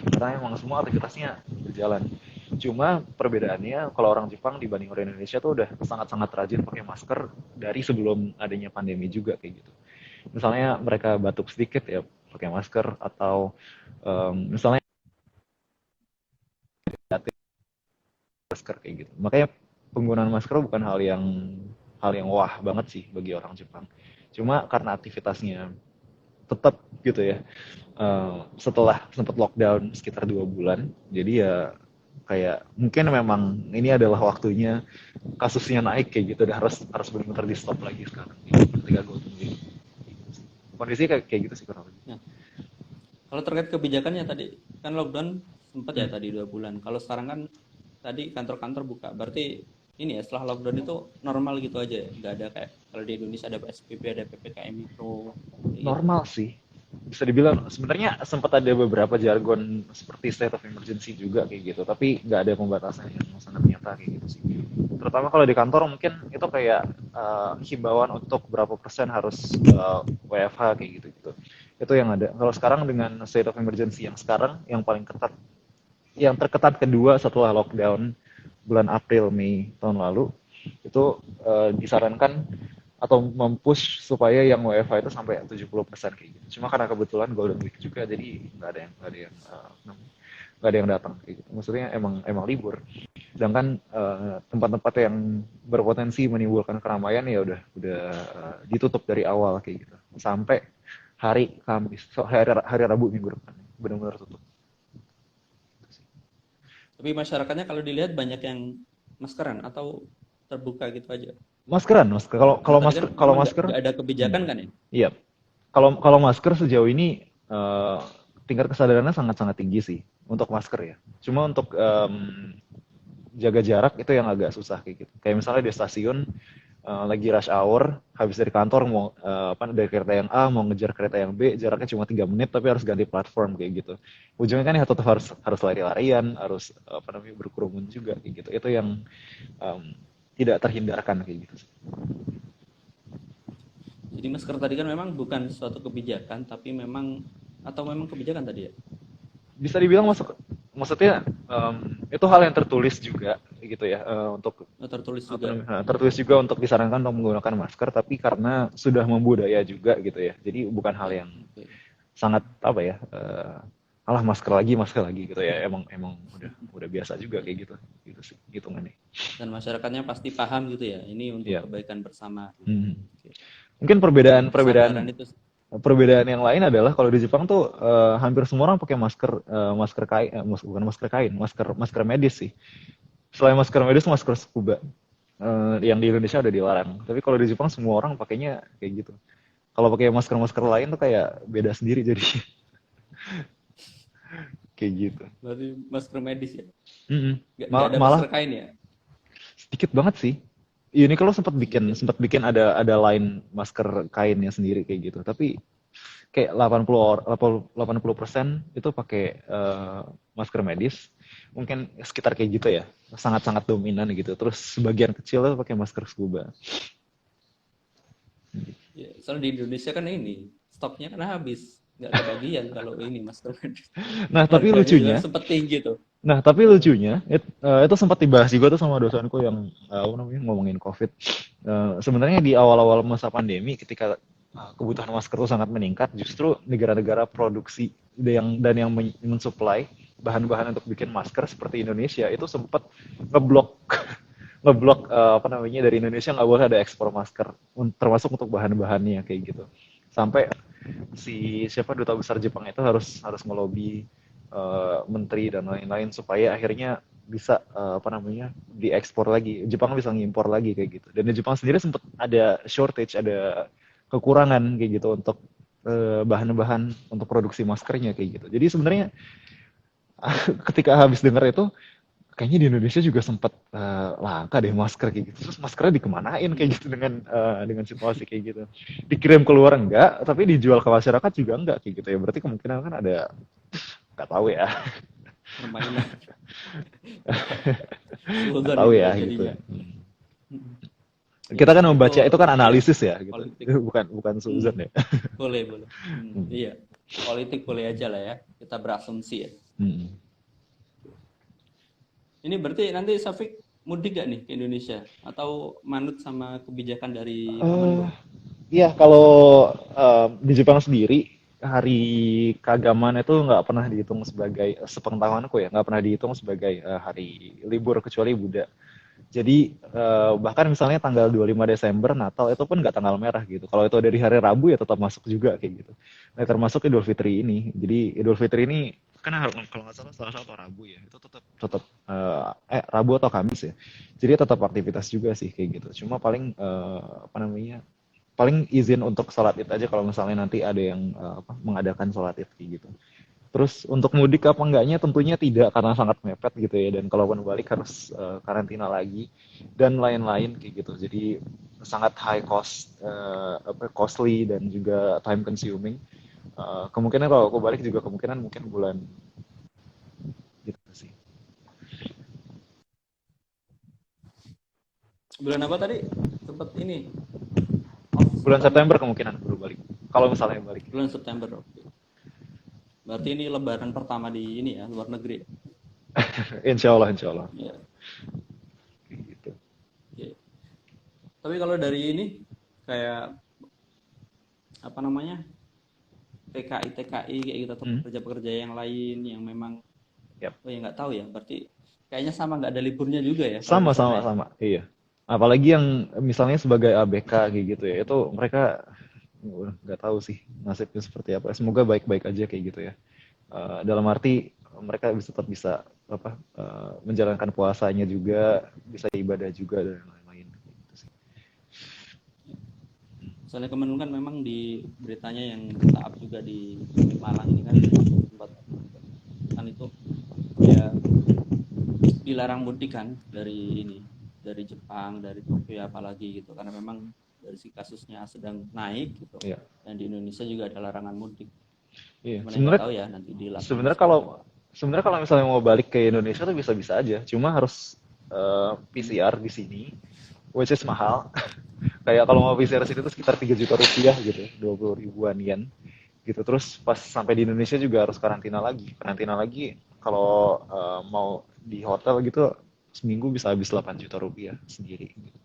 Karena emang semua aktivitasnya berjalan. Cuma perbedaannya kalau orang Jepang dibanding orang Indonesia tuh udah sangat-sangat rajin pakai masker dari sebelum adanya pandemi juga kayak gitu. Misalnya mereka batuk sedikit ya pakai masker atau misalnya masker kayak gitu. Makanya penggunaan masker bukan hal yang wah banget sih bagi orang Jepang. Cuma karena aktivitasnya tetap gitu ya. Setelah sempat lockdown sekitar 2 bulan, jadi ya kayak mungkin memang ini adalah waktunya kasusnya naik kayak gitu dan harus benar-benar di stop lagi sekarang. Ketika gue tungguin. Kondisi kayak gitu sih kurang lebih. Nah, kalau terkait kebijakannya tadi kan lockdown sempat ya Hmm. tadi 2 bulan. Kalau sekarang kan tadi kantor-kantor buka, berarti ini ya setelah lockdown itu normal gitu aja ya, nggak ada kayak kalau di Indonesia ada PSBB, ada PPKM Mikro, kayak gitu. Normal sih. Bisa dibilang sebenarnya sempat ada beberapa jargon seperti state of emergency juga kayak gitu, tapi nggak ada pembatasan yang sangat nyata kayak gitu sih. Terutama kalau di kantor mungkin itu kayak himbauan untuk berapa persen harus WFH kayak gitu gitu. Itu yang ada. Kalau sekarang dengan state of emergency yang sekarang yang paling ketat, yang terketat kedua setelah lockdown bulan April Mei tahun lalu itu disarankan atau mempush supaya yang WFH itu sampai 70% kayak gitu. Cuma karena kebetulan Golden Week juga jadi nggak ada yang nggak ada yang datang kayak gitu. Maksudnya emang emang libur. Sedangkan tempat-tempat yang berpotensi menimbulkan keramaian ya udah ditutup dari awal kayak gitu. Sampai hari Kamis, hari Rabu minggu depan benar-benar tutup. Tapi masyarakatnya kalau dilihat banyak yang maskeran atau terbuka gitu aja. Maskeran, masker. Kalau Karena kalau tadi kan masker, kalau memang masker, nggak ada kebijakan kan ya. iya. Kalau kalau masker sejauh ini tingkat kesadarannya sangat-sangat tinggi sih untuk masker ya. Cuma untuk jaga jarak itu yang agak susah kayak gitu. Kayak misalnya di stasiun lagi rush hour, habis dari kantor mau dari kereta yang A mau ngejar kereta yang B, jaraknya cuma 3 menit tapi harus ganti platform kayak gitu. Ujungnya kan ya tetap harus harus lari-larian, harus berkerumun juga kayak gitu. Itu yang em, tidak terhindarkan kayak gitu. Jadi masker tadi kan memang bukan suatu kebijakan, tapi memang atau memang kebijakan tadi ya. Bisa dibilang maksudnya itu hal yang tertulis juga gitu ya untuk Tertulis apa juga. namanya tertulis juga untuk disarankan untuk menggunakan masker tapi karena sudah membudaya juga gitu ya jadi bukan hal Ya, yang oke. sangat apa ya alah masker lagi gitu ya emang emang udah biasa juga kayak gitu gitu sih hitungannya. Dan masyarakatnya pasti paham gitu ya. Ini untuk Iya. kebaikan bersama. Hmm. Oke. Mungkin Jadi perbedaan kesadaran perbedaan itu. perbedaan yang lain adalah kalau di Jepang tuh hampir semua orang pakai masker masker kain bukan masker kain masker masker medis sih. Selain masker medis, masker scuba. Yang di Indonesia udah dilarang. Tapi kalau di Jepang semua orang pakainya kayak gitu. Kalau pakai masker-masker lain tuh kayak beda sendiri jadi kayak gitu. Berarti masker medis ya. Mm-mm. Nggak ada Malah masker kain ya. sedikit banget sih. Ini kalau Sedikit. sempat bikin ada line masker kainnya sendiri kayak gitu. Tapi kayak 80% itu pakai masker medis. Mungkin sekitar kayak gitu ya. Sangat-sangat dominan gitu. Terus sebagian kecil itu pakai masker scuba. Ya, soalnya di Indonesia kan ini stoknya kan habis, nggak kebagian kalau ini masker medis. Nah, tapi Harganya juga lucunya sempet tinggi tuh. Itu sempat dibahas juga tuh sama dosenku yang apa namanya ngomongin COVID. Sebenarnya di awal-awal masa pandemi ketika kebutuhan masker itu sangat meningkat, justru negara-negara produksi yang mensuplai bahan-bahan untuk bikin masker seperti Indonesia itu sempat ngeblok ngeblok apa namanya dari Indonesia nggak boleh ada ekspor masker termasuk untuk bahan-bahannya kayak gitu. Sampai si siapa duta besar Jepang itu harus harus ngelobi menteri dan lain-lain supaya akhirnya bisa apa namanya diekspor lagi. Jepang bisa ngimpor lagi kayak gitu. Dan di Jepang sendiri sempat ada shortage, ada kekurangan kayak gitu untuk bahan-bahan untuk produksi maskernya kayak gitu. Jadi sebenarnya ketika habis dengar itu kayaknya di Indonesia juga sempat langka deh masker kayak gitu. Terus maskernya dikemanain kayak gitu dengan situasi kayak gitu. Dikirim keluar enggak, tapi dijual ke masyarakat juga enggak kayak gitu ya. Berarti kemungkinan kan ada nggak tahu ya. Permainan. Nggak Suudon tahu ini ya ya gitu. jadinya. Kita Ya, kan itu membaca itu kan ya analisis ya gitu. politik. Bukan suzon ya. Boleh, boleh. Iya. Politik boleh aja lah ya. Kita berasumsi ya. Hmm. Ini berarti nanti Safik mudik gak nih ke Indonesia? Atau manut sama kebijakan dari Kemenlu? Iya, kalau di Jepang sendiri hari keagamaan itu nggak pernah dihitung sebagai sepengetahuanku ya nggak pernah dihitung sebagai hari libur kecuali Buddha. Jadi bahkan misalnya tanggal 25 Desember Natal itu pun nggak tanggal merah gitu. Kalau itu dari hari Rabu ya tetap masuk juga kayak gitu. Nah termasuk Idul Fitri ini. Jadi Idul Fitri ini kan kalau nggak salah Selasa atau Rabu ya itu tetap tetap Rabu atau Kamis ya. Jadi tetap aktivitas juga sih kayak gitu. Cuma paling apa namanya paling izin untuk sholat id aja kalau misalnya nanti ada yang mengadakan sholat id kayak gitu. Terus untuk mudik apa enggaknya tentunya tidak karena sangat mepet gitu ya dan kalaupun balik harus karantina lagi dan lain-lain kayak gitu. Jadi sangat high cost costly dan juga time consuming. Kemungkinan kalau aku balik juga kemungkinan mungkin bulan gitu sih. Bulan apa tadi? Sempat ini off Bulan apa September mudik? kemungkinan baru balik. Kalau misalnya balik. Bulan September. Oke. Berarti ini lebaran pertama di ini ya, luar negeri. Insya Allah, insya Allah. Ya. Gitu. Ya. Tapi kalau dari ini kayak apa namanya? TKI kayak gitu atau Hmm. pekerja-pekerja yang lain yang memang Yap. oh ya nggak tahu ya berarti kayaknya sama nggak ada liburnya juga ya kalau di Sama, sana sama, ya. sama. Iya. Apalagi yang misalnya sebagai ABK kayak gitu ya, itu mereka nggak tahu sih nasibnya seperti apa. Semoga baik-baik aja kayak gitu ya. Dalam arti mereka tetap bisa apa menjalankan puasanya juga, bisa ibadah juga dan lain-lain. Gitu sih. Soalnya kemarin kan memang di beritanya yang saat juga di Malang ini kan sempat kan itu ya dilarang mudik kan dari ini, dari Jepang, dari Tokyo apalagi gitu, karena memang dari si kasusnya sedang naik gitu, Iya, dan di Indonesia juga ada larangan mudik. iya. Cuman yang nggak Sebenarnya tahu ya nanti dilaksanakan sebenarnya seperti apa. sebenarnya kalau misalnya mau balik ke Indonesia tuh bisa-bisa aja. Cuma harus PCR di sini, which is mahal. Kayak kalau mau PCR sini tuh sekitar 3 juta rupiah gitu, 20 ribuan yen gitu. Terus pas sampai di Indonesia juga harus karantina lagi. Karantina lagi kalau mau di hotel gitu seminggu bisa habis 8 juta rupiah sendiri. Gitu.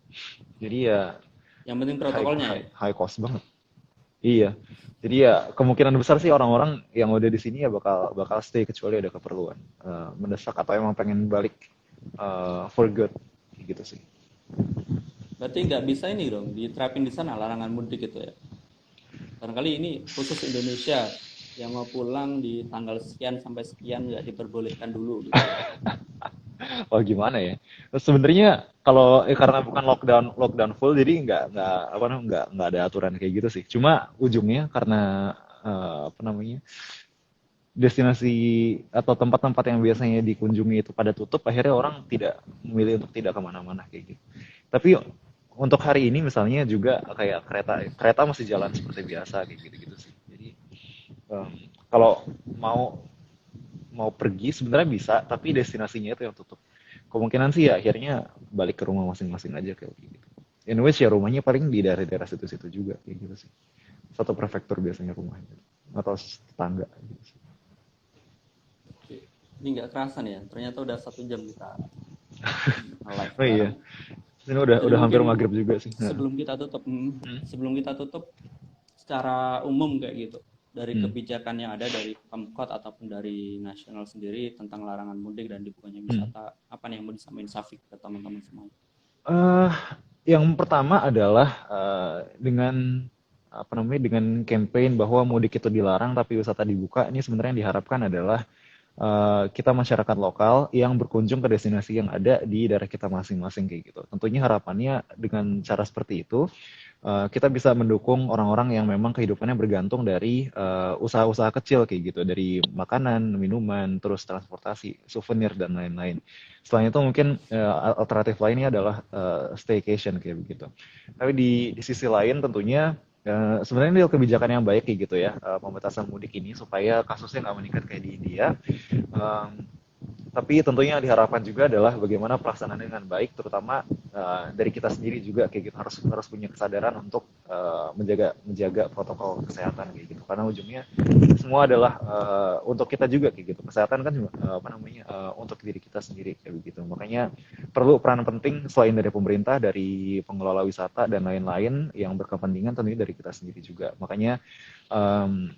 Jadi ya Yang penting protokolnya ya. high cost banget. Iya. Jadi ya kemungkinan besar sih orang-orang yang udah di sini ya bakal bakal stay kecuali ada keperluan mendesak atau emang pengen balik for good gitu sih. Berarti nggak bisa ini dong diterapin di sana larangan mudik gitu ya. Barangkali ini khusus Indonesia yang mau pulang di tanggal sekian sampai sekian nggak diperbolehkan dulu gitu. Oh gimana ya? Sebenarnya kalau karena bukan lockdown lockdown full jadi nggak apa namanya nggak ada aturan kayak gitu sih. Cuma ujungnya karena apa namanya destinasi atau tempat-tempat yang biasanya dikunjungi itu pada tutup, akhirnya orang tidak memilih untuk tidak kemana-mana kayak gitu. Tapi untuk hari ini misalnya juga kayak kereta kereta masih jalan seperti biasa kayak gitu-gitu sih. Jadi em, kalau mau mau pergi sebenarnya bisa, tapi destinasinya itu yang tutup. Kemungkinan sih ya akhirnya balik ke rumah masing-masing aja kayak gitu. In which ya rumahnya paling di daerah-daerah situ-situ juga kayak gitu sih. Satu prefektur biasanya rumahnya atau tetangga gitu sih. Oke. Ini nggak kerasa nih ya, ternyata udah 1 jam kita live Oh iya, bareng. ini Jadi udah hampir mungkin maghrib juga sih. Nah. sebelum kita tutup secara umum kayak gitu, dari Hmm. kebijakan yang ada dari Pemkot ataupun dari nasional sendiri tentang larangan mudik dan dibukanya Hmm. wisata, apa nih yang mau disampaikan Safik ke teman-teman semua? Eh, yang pertama adalah dengan apa namanya dengan campaign bahwa mudik itu dilarang tapi wisata dibuka. Ini sebenarnya yang diharapkan adalah kita masyarakat lokal yang berkunjung ke destinasi yang ada di daerah kita masing-masing kayak gitu. Tentunya harapannya dengan cara seperti itu kita bisa mendukung orang-orang yang memang kehidupannya bergantung dari usaha-usaha kecil kayak gitu, dari makanan, minuman, terus transportasi, souvenir dan lain-lain. Selain itu mungkin alternatif lainnya adalah staycation kayak begitu. Tapi di sisi lain tentunya sebenarnya ini kebijakan yang baik kayak gitu ya, pembatasan mudik ini supaya kasusnya nggak meningkat kayak di India. Um, tapi tentunya yang diharapkan juga adalah bagaimana pelaksanaannya dengan baik, terutama dari kita sendiri juga kayak gitu harus harus punya kesadaran untuk menjaga menjaga protokol kesehatan kayak gitu. Karena ujungnya semua adalah untuk kita juga kayak gitu. Kesehatan kan apa namanya untuk diri kita sendiri kayak begitu. Makanya perlu peran penting selain dari pemerintah, dari pengelola wisata dan lain-lain yang berkepentingan tentunya dari kita sendiri juga. Makanya um,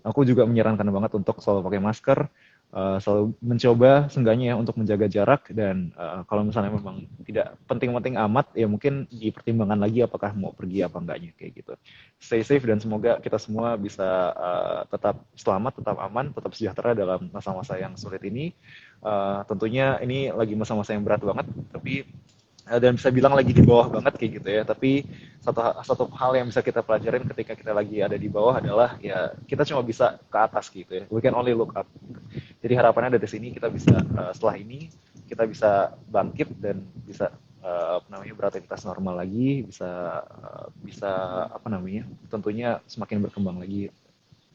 aku juga menyarankan banget untuk selalu pakai masker, selalu mencoba seenggaknya ya untuk menjaga jarak dan kalau misalnya memang tidak penting-penting amat ya mungkin dipertimbangkan lagi apakah mau pergi apa enggaknya kayak gitu. Stay safe dan semoga kita semua bisa tetap selamat, tetap aman, tetap sejahtera dalam masa-masa yang sulit ini. Tentunya ini lagi masa-masa yang berat banget, tapi dan bisa bilang lagi di bawah banget kayak gitu ya. Tapi satu hal yang bisa kita pelajarin ketika kita lagi ada di bawah adalah ya kita cuma bisa ke atas gitu ya. We can only look up. Jadi harapannya dari sini kita bisa setelah ini kita bisa bangkit dan bisa apa namanya beraktivitas normal lagi, bisa apa namanya tentunya semakin berkembang lagi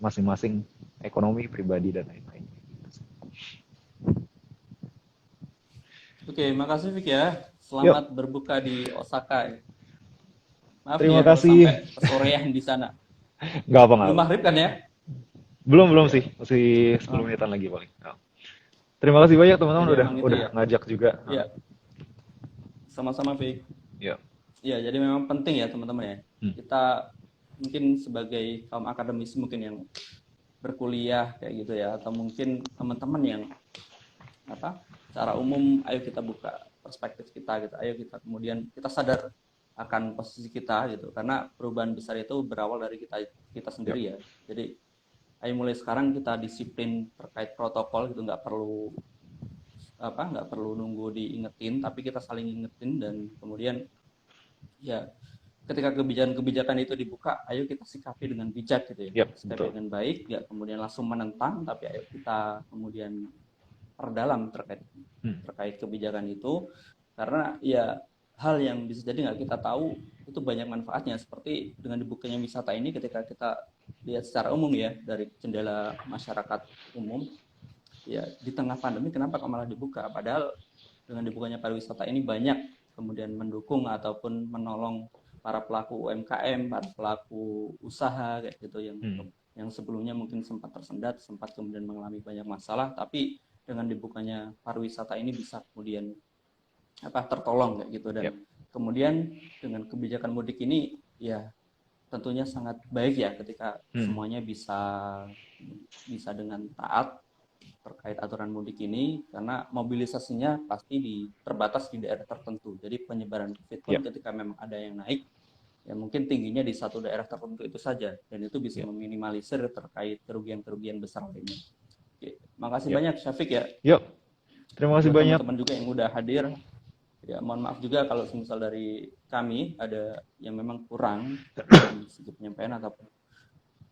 masing-masing ekonomi pribadi dan lain-lain. Oke, makasih Fik ya. Yuk, Selamat berbuka di Osaka. Maaf nih terima ya kalau kasih. sampai kesorean di sana. Nggak apa nggak Belum apa. maghrib kan ya? Belum belum Ya. sih, masih 10 Ah, menitan lagi paling. Oh. Terima kasih banyak teman-teman jadi emang itu udah ya. ngajak juga. Ya, sama-sama Fik. Ya. Ya, jadi memang penting ya teman-teman ya. Hmm. Kita mungkin sebagai kaum akademis mungkin yang berkuliah kayak gitu ya, atau mungkin teman-teman yang apa secara umum ayo kita buka perspektif kita gitu, ayo kita kemudian kita sadar akan posisi kita gitu, karena perubahan besar itu berawal dari kita sendiri ya. Jadi ayo mulai sekarang kita disiplin terkait protokol gitu, nggak perlu nunggu diingetin, tapi kita saling ingetin, dan kemudian ya ketika kebijakan-kebijakan itu dibuka, ayo kita sikapi dengan bijak gitu ya, sikapi dengan baik, nggak kemudian langsung menentang, tapi ayo kita kemudian perdalam terkait kebijakan itu, karena ya hal yang bisa jadi nggak kita tahu itu banyak manfaatnya, seperti dengan dibukanya wisata ini. Ketika kita lihat secara umum ya dari jendela masyarakat umum, ya di tengah pandemi kenapa kok malah dibuka, padahal dengan dibukanya pariwisata ini banyak kemudian mendukung ataupun menolong para pelaku UMKM, para pelaku usaha kayak gitu yang sebelumnya mungkin sempat tersendat, sempat kemudian mengalami banyak masalah, tapi dengan dibukanya pariwisata ini bisa kemudian tertolong kayak gitu. Dan kemudian dengan kebijakan mudik ini ya tentunya sangat baik ya ketika semuanya bisa dengan taat terkait aturan mudik ini, karena mobilisasinya pasti terbatas di daerah tertentu. Jadi penyebaran COVID pun ketika memang ada yang naik, ya mungkin tingginya di satu daerah tertentu itu saja, dan itu bisa meminimalisir terkait kerugian-kerugian besar lainnya. Oke, makasih banyak Syafiq ya. Terima kasih buat banyak teman-teman juga yang udah hadir. Ya mohon maaf juga kalau misal dari kami ada yang memang kurang dari segi penyampaian ataupun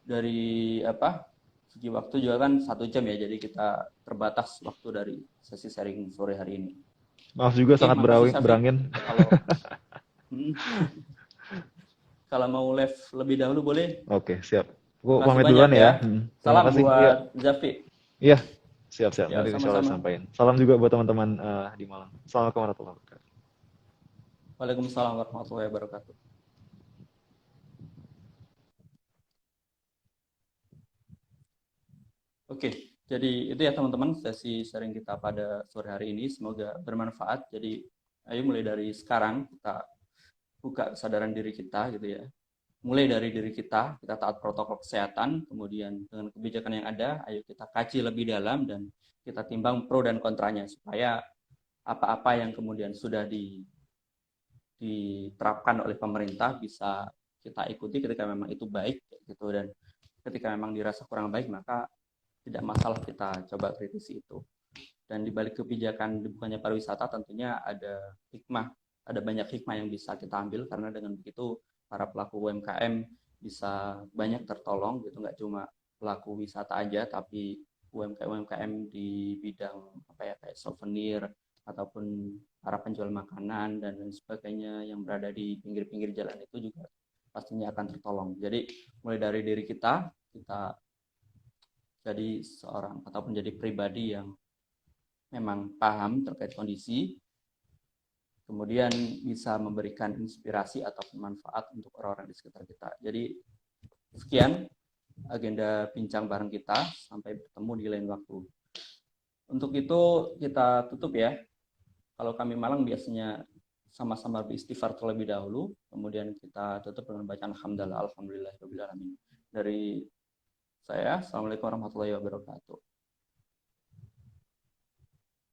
dari segi waktu juga kan 1 jam ya, jadi kita terbatas waktu dari sesi sharing sore hari ini. Maaf juga. Oke, sangat berangin. Kalau mau live lebih dahulu boleh. Oke, siap. Aku pamit duluan ya. Salam buat Zafi. Iya, siap. Nanti insya Allah sampaikan. Salam juga buat teman-teman di Malang. Assalamualaikum warahmatullahi wabarakatuh. Waalaikumsalam warahmatullahi wabarakatuh. Oke, jadi itu ya teman-teman sesi sharing kita pada sore hari ini. Semoga bermanfaat. Jadi ayo mulai dari sekarang kita buka kesadaran diri kita gitu ya. Mulai dari diri kita taat protokol kesehatan, kemudian dengan kebijakan yang ada, ayo kita kaji lebih dalam dan kita timbang pro dan kontranya, supaya apa-apa yang kemudian sudah diterapkan oleh pemerintah bisa kita ikuti ketika memang itu baik gitu, dan ketika memang dirasa kurang baik maka tidak masalah kita coba kritisi itu. Dan di balik kebijakan dibukanya pariwisata tentunya ada banyak hikmah yang bisa kita ambil, karena dengan begitu para pelaku UMKM bisa banyak tertolong gitu, nggak cuma pelaku wisata aja, tapi UMKM di bidang kayak souvenir ataupun para penjual makanan dan lain sebagainya yang berada di pinggir-pinggir jalan itu juga pastinya akan tertolong. Jadi mulai dari diri kita jadi seorang ataupun jadi pribadi yang memang paham terkait kondisi, kemudian bisa memberikan inspirasi ataupun manfaat untuk orang-orang di sekitar kita. Jadi sekian agenda bincang bareng kita, sampai bertemu di lain waktu. Untuk itu kita tutup ya. Kalau kami Malang biasanya sama-sama beristighfar terlebih dahulu, kemudian kita tutup dengan bacaan alhamdulillahirabbil alamin. Dari saya, assalamualaikum warahmatullahi wabarakatuh.